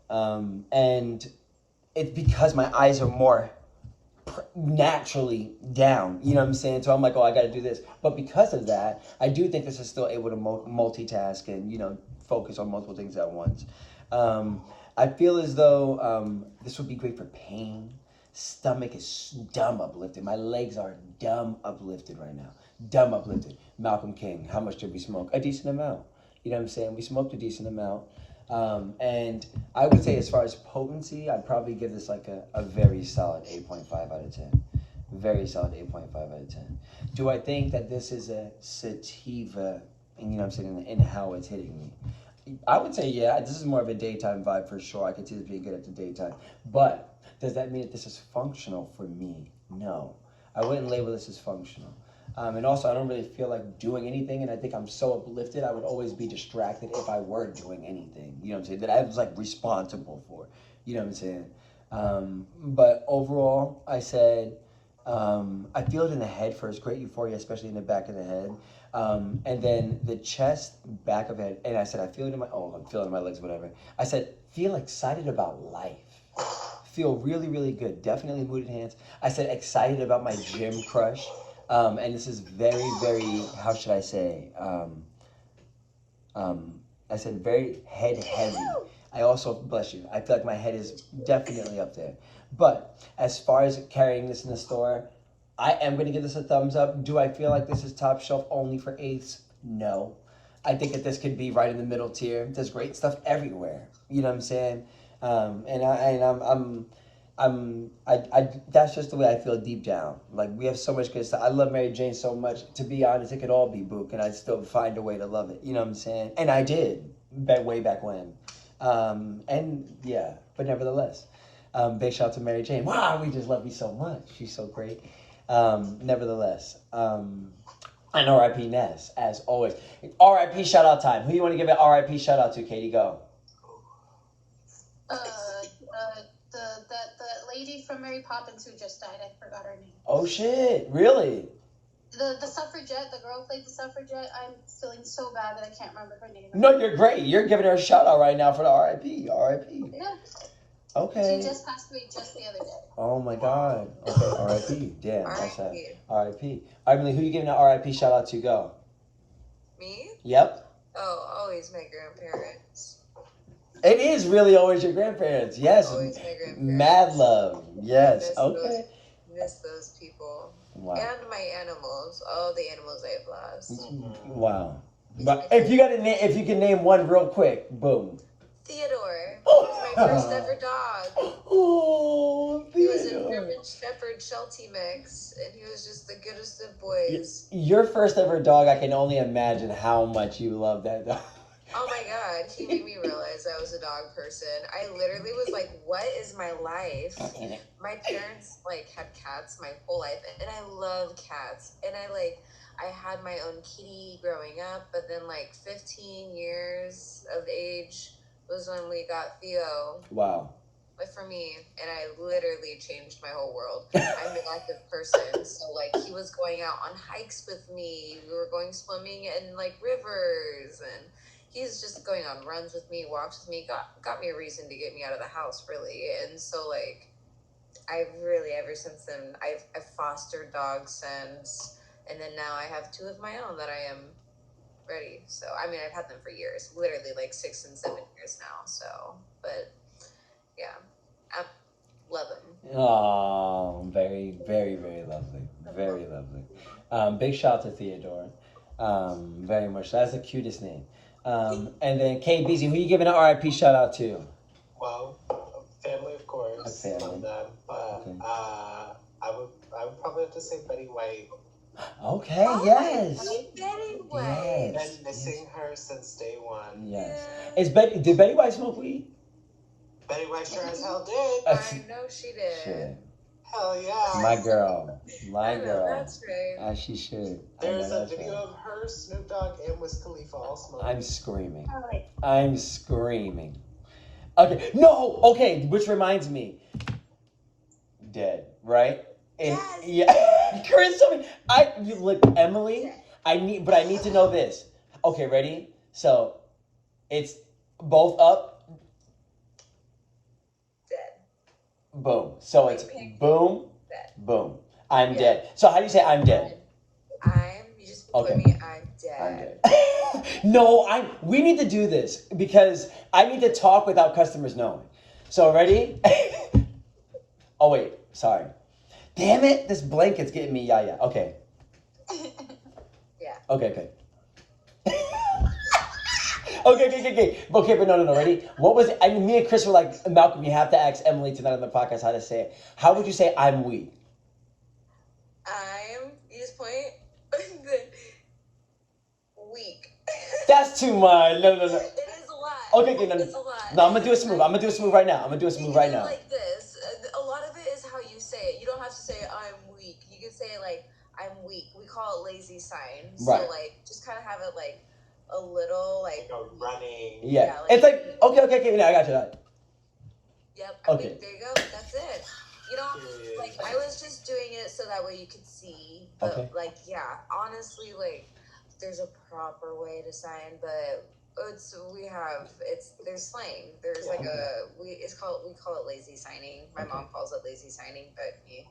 And it's because my eyes are more naturally down. You know what I'm saying? So I'm like, oh, I got to do this. But because of that, I do think this is still able to multitask and, focus on multiple things at once. I feel as though this would be great for pain. Stomach is dumb uplifted. My legs are dumb uplifted right now. Dumb uplifted. Malcolm King, how much did we smoke? A decent amount. You know what I'm saying? We smoked a decent amount. And I would say as far as potency, I'd probably give this like a very solid 8.5 out of 10. Very solid 8.5 out of 10. Do I think that this is a sativa, and you know what I'm saying, in how it's hitting me? I would say, yeah, this is more of a daytime vibe for sure. I could see this being good at the daytime. But does that mean that this is functional for me? No. I wouldn't label this as functional. And also, I don't really feel like doing anything, and I think I'm so uplifted, I would always be distracted if I were doing anything, you know what I'm saying, that I was like responsible for, you know what I'm saying? But overall, I said, I feel it in the head first, great euphoria, especially in the back of the head. And then the chest, back of it, and I said, I feel it in I'm feeling it in my legs, whatever. I said, feel excited about life. Feel really, really good. Definitely mood enhanced. I said, excited about my gym crush. And this is very, very, how should I say? I said very head heavy. I also, bless you, I feel like my head is definitely up there. But as far as carrying this in the store, I am going to give this a thumbs up. Do I feel like this is top shelf only for eighths? No. I think that this could be right in the middle tier. There's great stuff everywhere. You know what I'm saying? That's just the way I feel deep down. Like, we have so much good stuff. I love Mary Jane so much. To be honest, it could all be book, and I'd still find a way to love it. You know what I'm saying? And I did, way back when. And yeah, but nevertheless, big shout out to Mary Jane. Wow, we just love you so much. She's so great. Nevertheless, and R.I.P. Ness, as always. R.I.P. shout out time. Who you want to give an R.I.P. shout out to, Katie? Go. The lady from Mary Poppins who just died. I forgot her name. Oh shit! Really? The suffragette. The girl who played the suffragette. I'm feeling so bad that I can't remember her name. No, you're great. You're giving her a shout out right now for the R.I.P. R.I.P. Yeah. Okay. She just passed away just the other day. Oh my God. Okay. R.I.P. Damn. That's sad. R.I.P. R.I.P. All right, Emily, who you giving an R.I.P. shout out to? Go. Me? Yep. Oh, always my grandparents. It is really always your grandparents. Yes. Always my grandparents. Mad love. Yes. Miss Okay. Miss those people. Wow. And my animals. All the animals I've lost. Wow. But if you can name one real quick, boom. Theodore. He was my first ever dog. Oh, He was a Theodore. German Shepherd Sheltie mix, and he was just the goodest of boys. Your first ever dog, I can only imagine how much you love that dog. Oh my God, he made me realize I was a dog person. I literally was like, what is my life? My parents had cats my whole life, and I love cats. And I had my own kitty growing up, but then 15 years of age was when we got Theo. Wow. For me, and I literally changed my whole world. I'm an active person, so he was going out on hikes with me. We were going swimming in rivers, and he's just going on runs with me, walks with me. Got me a reason to get me out of the house, really. And so I've really, ever since then, I've fostered dogs since, and then now I have 2 of my own that I am ready. So I mean, I've had them for years, literally 6 and 7 years now. So, but yeah, I love them. Oh, very, very, very lovely. Very lovely. Big shout out to Theodore. Very much. That's the cutest name. And then KBZ, who you giving an RIP shout out to? Well, family, of course. Family. Love them. But Okay. I would probably have to say Betty White. Okay, Oh yes. my God, Betty White. Yes. Been missing her since day one. Yes. Yeah. Did Betty White smoke weed? Betty White sure as hell did. I know she did. Shit. Hell yeah. My girl. My I know, girl. that's right. As she should. I There's know a that's video right. of her, Snoop Dogg, and Wiz Khalifa all smoking. I'm screaming. All right. I'm screaming. Okay. No. Okay. Which reminds me. Dead. Right. And Yes. yeah. Chris, you look, Emily. I need to know this. Okay. Ready? So, it's both up. Dead. Boom. So it's boom. Dead. Boom. I'm Yeah. dead. So how do you say I'm dead? You just Okay. Put me, I'm I'm dead. dead. No, we need to do this because I need to talk without customers knowing. So ready? Oh wait, sorry. Damn it, this blanket's getting me yeah. Okay. Yeah. Okay. Okay, but no, ready? What was it? I mean, me and Chris were like, Malcolm, you have to ask Emily tonight on the podcast how to say it. How would you say I'm weak? You just point. Weak. That's too much. No. It is a lot. Okay, no. It's a lot. No, I'm gonna do it smooth. I'm gonna do it smooth right now. You can do it like this. A lot of it is how you say it. You don't have to say I'm weak. You can say like I'm weak. We call it lazy sign. Right. So like just kind of have it like a little like running. Yeah. It's like okay. No, I got you. Yep. Okay. There you go. That's it. You know, like I was just doing it so that way you could see. But Okay. like, yeah, honestly, like there's a proper way to sign, but there's slang. There's like we call it lazy signing. My mom calls it lazy signing, but me.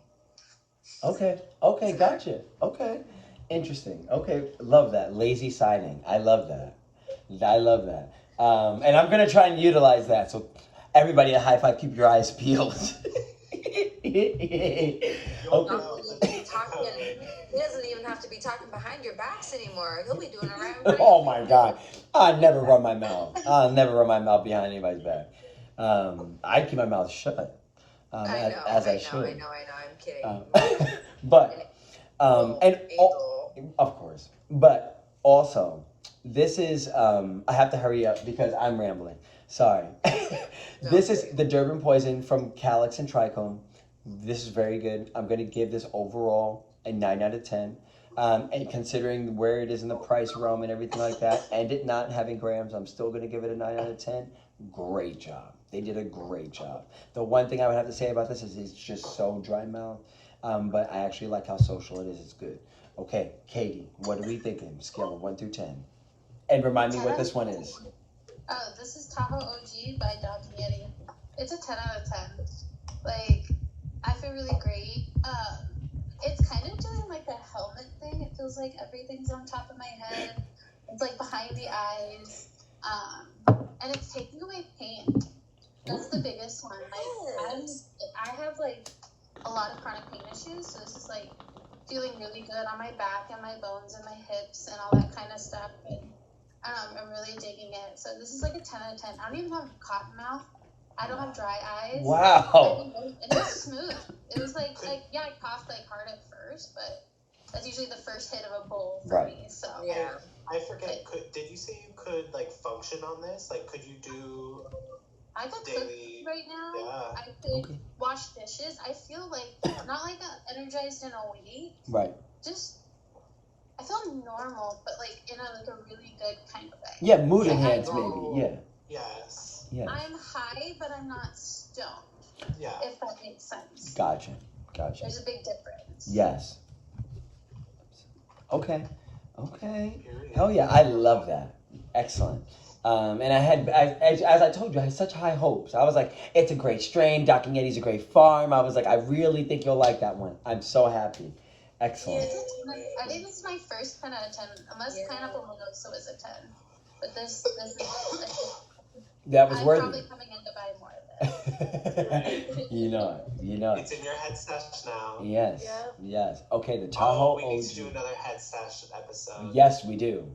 Okay, gotcha. Okay. Interesting. Okay, love that. Lazy signing. I love that. And I'm gonna try and utilize that. So everybody at HIGH-5, keep your eyes peeled. He doesn't even have to be talking behind your backs anymore. He'll be doing it right. Oh my God. I never run my mouth. I'll never run my mouth behind anybody's back. I keep my mouth shut. I should. I know. I'm kidding. Of course. But also, this is, I have to hurry up because I'm rambling. Sorry. This is the Durban poison from Calyxes and Trichomes. This is very good. I'm going to give this overall a 9 out of 10. And considering where it is in the price realm and everything like that, and it not having grams, I'm still going to give it a 9 out of 10. Great job. They did a great job. The one thing I would have to say about this is it's just so dry mouth. But I actually like how social it is. It's good. Okay, Katie, what are we thinking? Scale of 1 through 10. And remind me what this one is. Oh, this is Tahoe OG by Doc&Yeti. It's a 10 out of 10. Like, I feel really great. It's kind of doing like a helmet thing. It feels like everything's on top of my head. It's like behind the eyes. And it's taking away pain. That's the biggest one. Like, I have like a lot of chronic pain issues, so this is like feeling really good on my back and my bones and my hips and all that kind of stuff. And I'm really digging it. So this is like a 10 out of 10. I don't even have cotton mouth. I don't have dry eyes. Wow. And it's smooth. It was like I coughed like hard at first, but that's usually the first hit of a bowl for me. So yeah. I forget. Did you say you could like function on this? Like, could you do? I could daily, cook right now. Yeah. I could wash dishes. I feel like not like energized in a way. Right. Just I feel normal, but like in a really good kind of way. Yeah, mood enhanced maybe. Yeah. Yes. Yeah. I'm high, but I'm not stoned. Yeah. If that makes sense. Gotcha. There's a big difference. Yes. Okay. Hell yeah, I love that. Excellent. And as I told you, I had such high hopes. I was like, it's a great strain. Doc&Yeti's a great farm. I was like, I really think you'll like that one. I'm so happy. Excellent. I think this is my first 10 out of 10, unless Pineapple Mimosa was a 10. But this is that was worth it. I'm probably coming in to buy more of it. You know it. It's in your head stash now. Yes. Yeah. Yes. Okay, the Tahoe we need OG. to do another head stash episode. Yes, we do.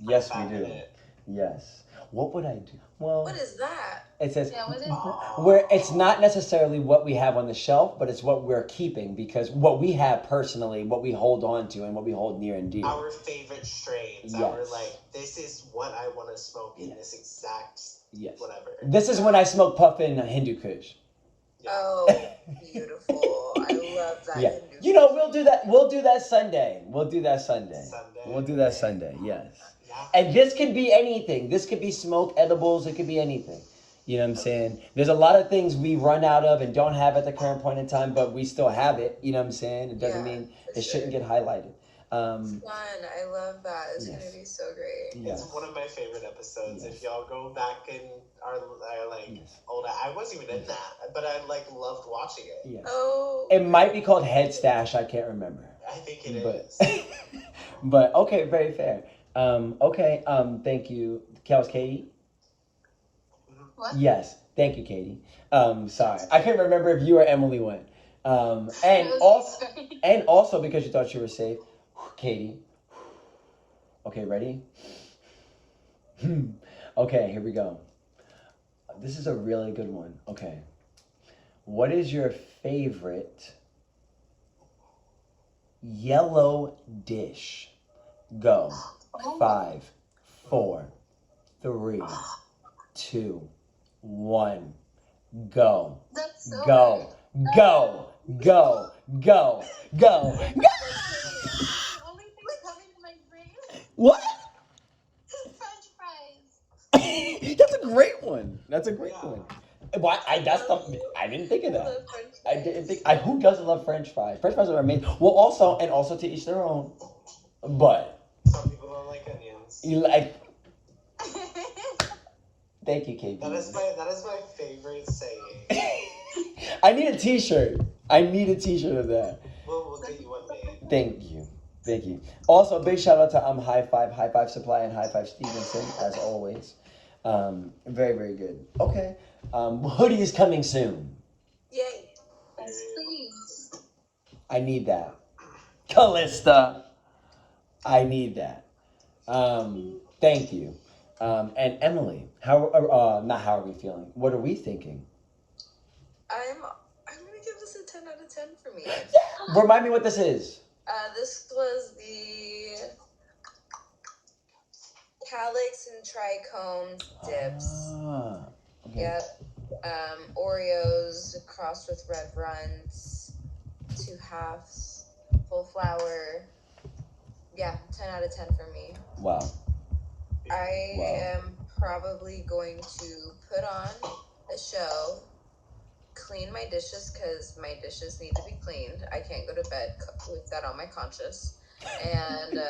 Yes, we do. It. Yes. What would I do? Well, What is that? it says Yeah, what is where it's not necessarily what we have on the shelf, but it's what we're keeping because what we have personally, what we hold on to, and what we hold near and dear. Our favorite strains. Yes. Our this is what I want to smoke in this exact whatever. This is when I smoke puffin Hindu Kush. Yeah. Oh, beautiful! I love that. Yeah. You know, we'll do that. We'll do that Sunday. We'll do that Sunday. Yes. Yeah. And this could be anything. This could be smoke, edibles. It could be anything. You know what I'm saying? There's a lot of things we run out of and don't have at the current point in time, but we still have it. You know what I'm saying? It doesn't mean it shouldn't get highlighted. It's fun. I love that. It's going to be so great. Yes. It's one of my favorite episodes. If y'all go back and are older, I wasn't even in that, but I loved watching it. Yes. Oh. It might be called Head Stash. I can't remember. I think it is. But okay, very fair. Okay, thank you. That was Katie? What? Yes, thank you, Katie. Sorry, I couldn't remember if you or Emily went. And It was also, sorry. and also because you thought you were safe, Katie. Okay, ready? Okay, here we go. This is a really good one. Okay. What is your favorite yellow dish? Go. 5, 4, 3, 2, 1. Go. That's so Go. Go. Go. Go. Go. The only thing coming to my brain What? is French fries. That's a great one. That's a great one. Why? I didn't think of that. I didn't think. Who doesn't love French fries? French fries are amazing. Well, also to each their own. But Some people don't like onions. you like. Thank you, KB. That is my favorite saying. I need a T-shirt. I need a T-shirt of that. We'll get you one made. Thank you. Also, a big shout out to HIGH-5 Supply and HIGH-5 Stevenson as always. Very very good. Okay. Hoodie is coming soon. Yay. Yes, please. I need that. Callista. I need that. Thank you. And Emily, not how are we feeling? What are we thinking? I'm gonna give this a 10 out of 10 for me. Remind me what this is. This was the Calyxes and Trichomes dips. Ah, okay. Yep. Oreos crossed with red runs, 2 halves, full flour. Yeah, 10 out of 10 for me. Wow. I Wow. am probably going to put on a show, clean my dishes because my dishes need to be cleaned. I can't go to bed with that on my conscience. And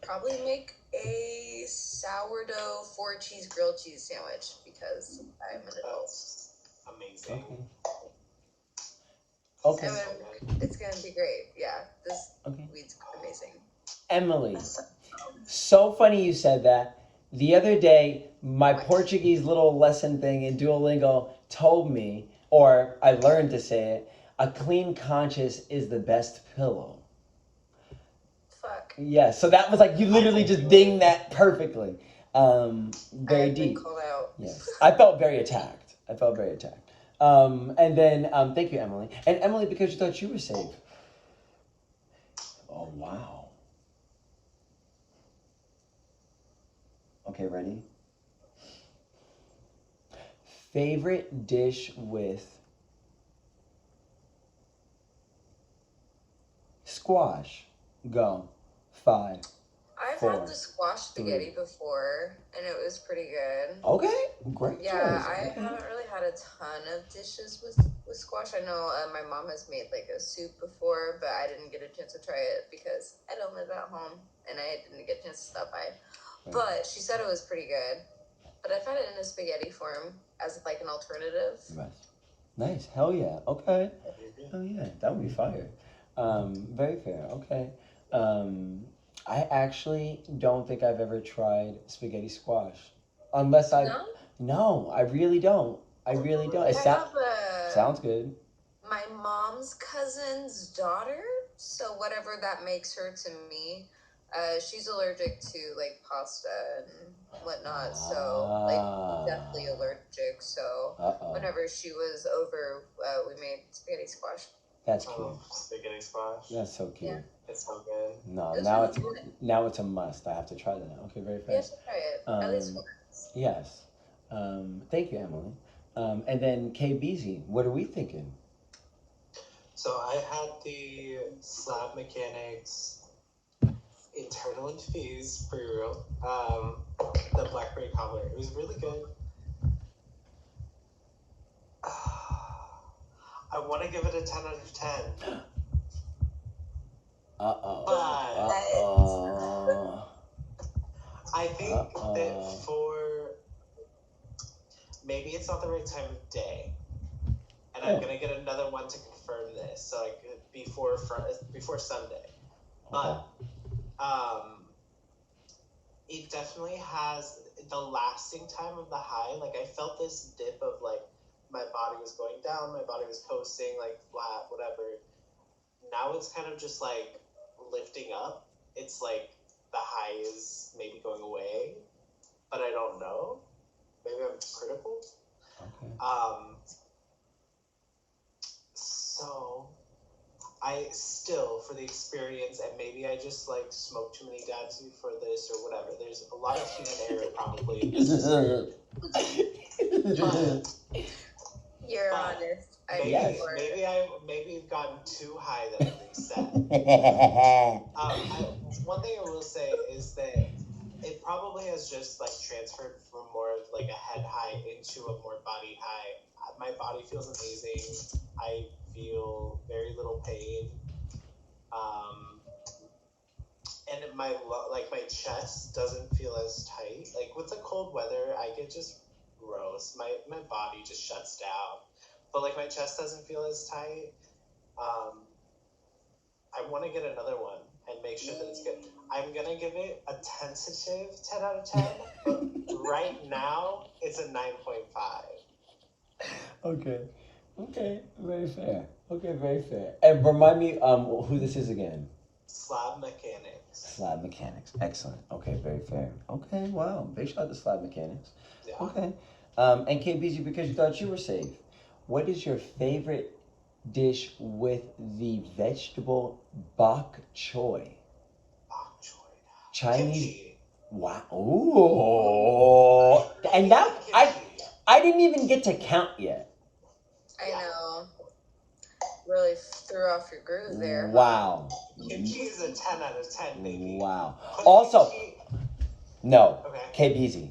probably make a sourdough 4-cheese grilled cheese sandwich because I'm an adult. Amazing. Okay. It's gonna be great. Yeah, this Okay. weed's amazing. Emily, so funny you said that. The other day, my Portuguese little lesson thing in Duolingo told me, or I learned to say it, a clean conscience is the best pillow. Fuck. Yeah, so that was like, you literally just dinged that perfectly. Very I've been deep. called out. Yes, I felt very attacked. And then, thank you, Emily. And Emily, because you thought you were safe. Oh, wow. Okay, ready? Favorite dish with squash. Go. 5. I've 4, had the squash spaghetti before, and it was pretty good. Okay, great Yeah, choice. I Okay. haven't really had a ton of dishes with squash. I know my mom has made like a soup before, but I didn't get a chance to try it because I don't live at home and I didn't get a chance to stop by. But she said it was pretty good. But I've had it in a spaghetti form as like an alternative. Nice. Hell yeah. Okay. Hell yeah. That would be fire. Very fair. Okay. I actually don't think I've ever tried spaghetti squash. Unless I... No? No, I really don't. It sounds good. My mom's cousin's daughter, so whatever that makes her to me, she's allergic to like pasta and whatnot, so like definitely allergic. So whenever she was over, we made spaghetti squash. That's cute. Spaghetti squash. That's so cute. Yeah. It's so good. No, It's now really it's good. now it's a must. I have to try that. Okay, very You have fast. to try it at least once. Yes. Thank you, Emily. And then KBZ, what are we thinking? So I had the Slab Mechanics Internal Infused pre-roll, the BlackBerry cobbler. It was really good. I want to give it a 10 out of 10. I think that maybe it's not the right time of day, and I'm gonna get another one to confirm this, so like before Sunday. But it definitely has the lasting time of the high. Like, I felt this dip of, like, my body was going down, my body was coasting, like, flat, whatever. Now it's kind of just, like, lifting up. It's like the high is maybe going away, but I don't know. Maybe I'm critical. Okay. So I still, for the experience, and maybe I just like smoked too many dazu for this or whatever. There's a lot of human error probably in this. You're honest. Maybe I've gotten too high that I've been set. One thing I will say is that it probably has just like transferred from more of like a head high into a more body high. My body feels amazing. I feel very little pain. And my chest doesn't feel as tight. Like with the cold weather, I get just gross. My body just shuts down. But like my chest doesn't feel as tight. I want to get another one and make sure that it's good. I'm gonna give it a tentative 10 out of 10, but right now it's a 9.5. Okay, very fair. Okay, very fair. And remind me who this is again. Slab Mechanics. Slab Mechanics. Excellent. Okay, very fair. Okay, wow. Big shout out to Slab Mechanics. Yeah. Okay. And KBZ, because you thought you were safe, what is your favorite dish with the vegetable bok choy? Bok choy. Chinese. Kimchi. Wow. Ooh. And that I didn't even get to count yet. I know. Really threw off your groove there. Wow. Kimchi is a 10 out of 10, baby. Wow. Also, kimchi... no. Okay. KBZ.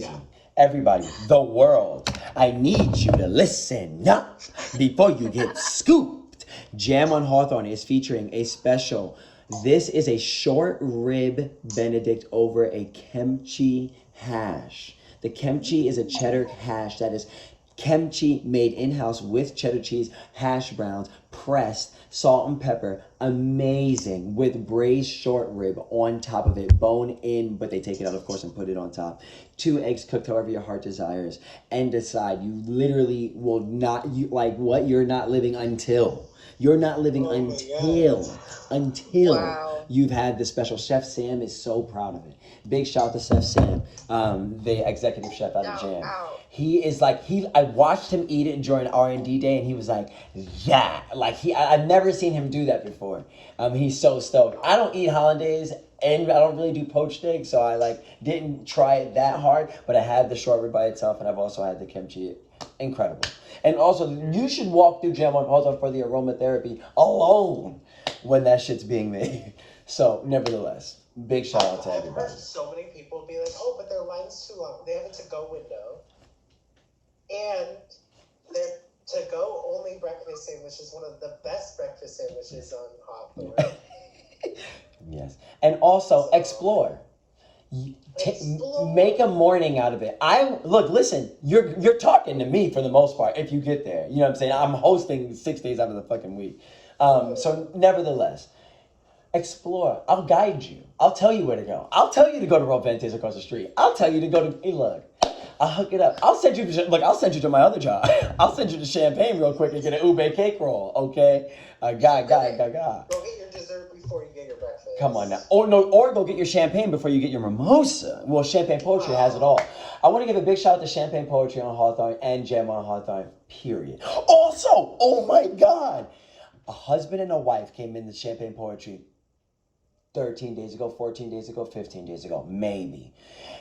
Yeah. Everybody, the world, I need you to listen up before you get scooped. Jam on Hawthorne is featuring a special. This is a short rib Benedict over a kimchi hash. The kimchi is a cheddar hash that is kimchi made in-house with cheddar cheese, hash browns, pressed, salt and pepper, amazing, with braised short rib on top of it, bone in, but they take it out, of course, and put it on top. 2 eggs cooked however your heart desires, and decide. You literally will not, you're not living until. You're not living until Wow. you've had the special. Chef Sam is so proud of it. Big shout out to Chef Sam, the executive chef out of Jam. He is like, I watched him eat it during R&D day, and he was like, yeah. Like, I've never seen him do that before. He's so stoked. I don't eat hollandaise, and I don't really do poached eggs, so I didn't try it that hard, but I had the short rib by itself, and I've also had the kimchi. Incredible. And also, you should walk through Jam on Hawthorne for the aromatherapy alone when that shit's being made. So, nevertheless, big shout out to everybody. I've heard so many people be like, oh, but their line's too long. They have a to-go window. And their to-go only breakfast sandwich is one of the best breakfast sandwiches on Hawthorne. Yes. And also, explore. Make a morning out of it. Listen, you're talking to me for the most part if you get there. You know what I'm saying? I'm hosting 6 days out of the fucking week. So nevertheless, explore. I'll guide you. I'll tell you where to go. I'll tell you to go to Rovente's across the street. I'll tell you to go to, hey, look, I'll hook it up. I'll send you to my other job. I'll send you to Champagne real quick and get an ube cake roll, okay? Go get your dessert before you get your breakfast. Come on now. Or go get your champagne before you get your mimosa. Well, Champagne Poetry has it all. I want to give a big shout out to Champagne Poetry on Hawthorne and Jam on Hawthorne, period. Also, oh my God, a husband and a wife came in the Champagne Poetry 13 days ago, 14 days ago, 15 days ago, maybe.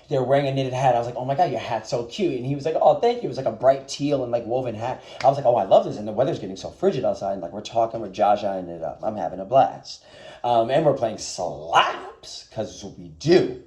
They're wearing a knitted hat. I was like, oh my God, your hat's so cute. And he was like, oh, thank you. It was like a bright teal and woven hat. I was like, oh, I love this. And the weather's getting so frigid outside. And we're talking, we're jaw-jawing it up. I'm having a blast. And we're playing slaps, because we do.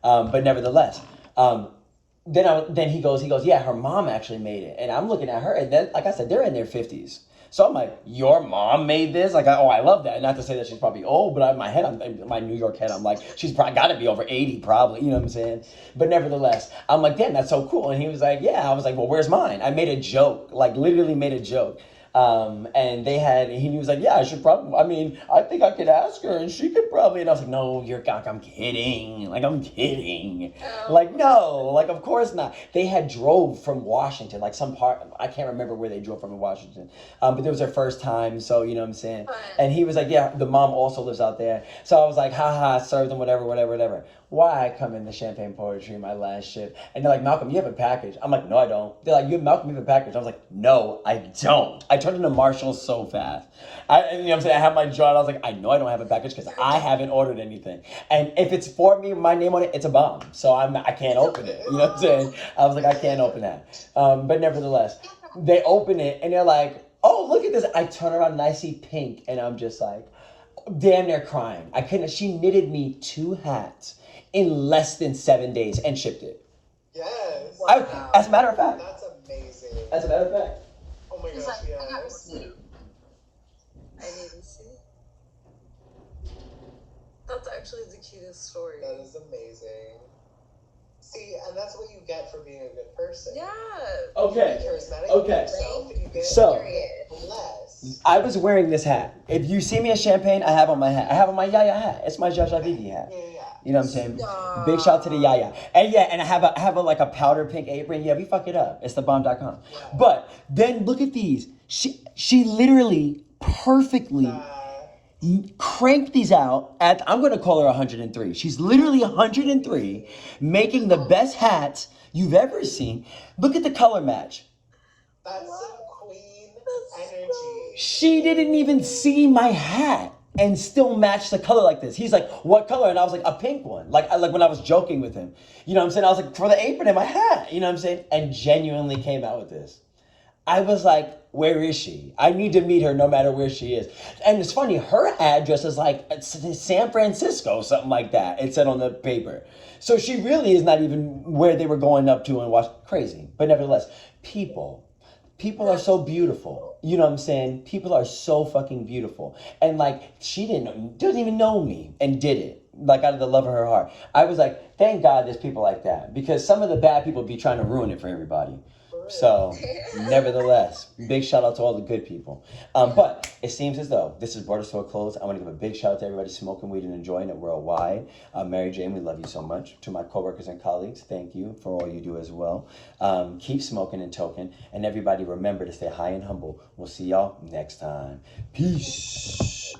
But nevertheless, then he goes, yeah, her mom actually made it. And I'm looking at her, and then, like I said, they're in their 50s. So I'm like, your mom made this? I love that. Not to say that she's probably old, but in my head, my New York head, I'm like, she's probably got to be over 80 probably, you know what I'm saying? But nevertheless, I'm like, damn, that's so cool. And he was like, yeah. I was like, well, where's mine? I made a joke, literally made a joke. And he was like, yeah, I should probably, I mean, I think I could ask her and she could probably, and I was like, no, I'm kidding. Like, I'm kidding. Like, no, like, of course not. They had drove from Washington, like some part, I can't remember where they drove from in Washington. But it was their first time, so, you know what I'm saying? And he was like, yeah, the mom also lives out there. So I was like, haha, serve them, whatever. Why I come in the Champagne Poetry, my last shift, and they're like, Malcolm, you have a package. I'm like, no, I don't. They're like, Malcolm, you have a package. I was like, no, I don't. I turned into Marshall so fast. And you know what I'm saying? I have my jaw, and I was like, I know I don't have a package because I haven't ordered anything. And if it's for me, my name on it, it's a bomb. So I can't open it. You know what I'm saying? I was like, I can't open that. But nevertheless, they open it, and they're like, oh, look at this. I turn around and I see pink, and I'm just like, damn near crying. I couldn't. She knitted me 2 hats in less than 7 days and shipped it. Yes. Wow. As a matter of fact. That's amazing. As a matter of fact. Oh my He's gosh, like, yeah. I got receipt. I need to see. That's actually the cutest story. That is amazing. See, and that's what you get for being a good person. Yeah. Okay. You're charismatic Okay. yourself, and you get So, blessed. I was wearing this hat. If you see me at Champagne, I have on my hat. I have on my Yaya hat. It's my Jaja Vivi hat. Yeah. You know what I'm saying? Stop. Big shout out to the Yaya. And yeah, and I have a like a powder pink apron. Yeah, we fuck it up. It's thebomb.com. Yeah. But then look at these. She literally perfectly cranked these out at, I'm going to call her 103. She's literally 103, making the best hats you've ever seen. Look at the color match. That's some queen energy. She didn't even see my hat and still match the color like this. He's like, what color? And I was like, a pink one. Like when I was joking with him. You know what I'm saying? I was like, for the apron and my hat. You know what I'm saying? And genuinely came out with this. I was like, where is she? I need to meet her no matter where she is. And it's funny, her address is like San Francisco, something like that. It said on the paper. So she really is not even where they were going up to and watch. Crazy. But nevertheless, people are so beautiful. You know what I'm saying? People are so fucking beautiful. And like, she doesn't even know me and did it. Like out of the love of her heart. I was like, thank God there's people like that. Because some of the bad people be trying to ruin it for everybody. So, nevertheless, big shout out to all the good people. But it seems as though this has brought us to a close. I want to give a big shout out to everybody smoking weed and enjoying it worldwide. Mary Jane, we love you so much. To my coworkers and colleagues, thank you for all you do as well. Keep smoking and toking. And everybody remember to stay high and humble. We'll see y'all next time. Peace.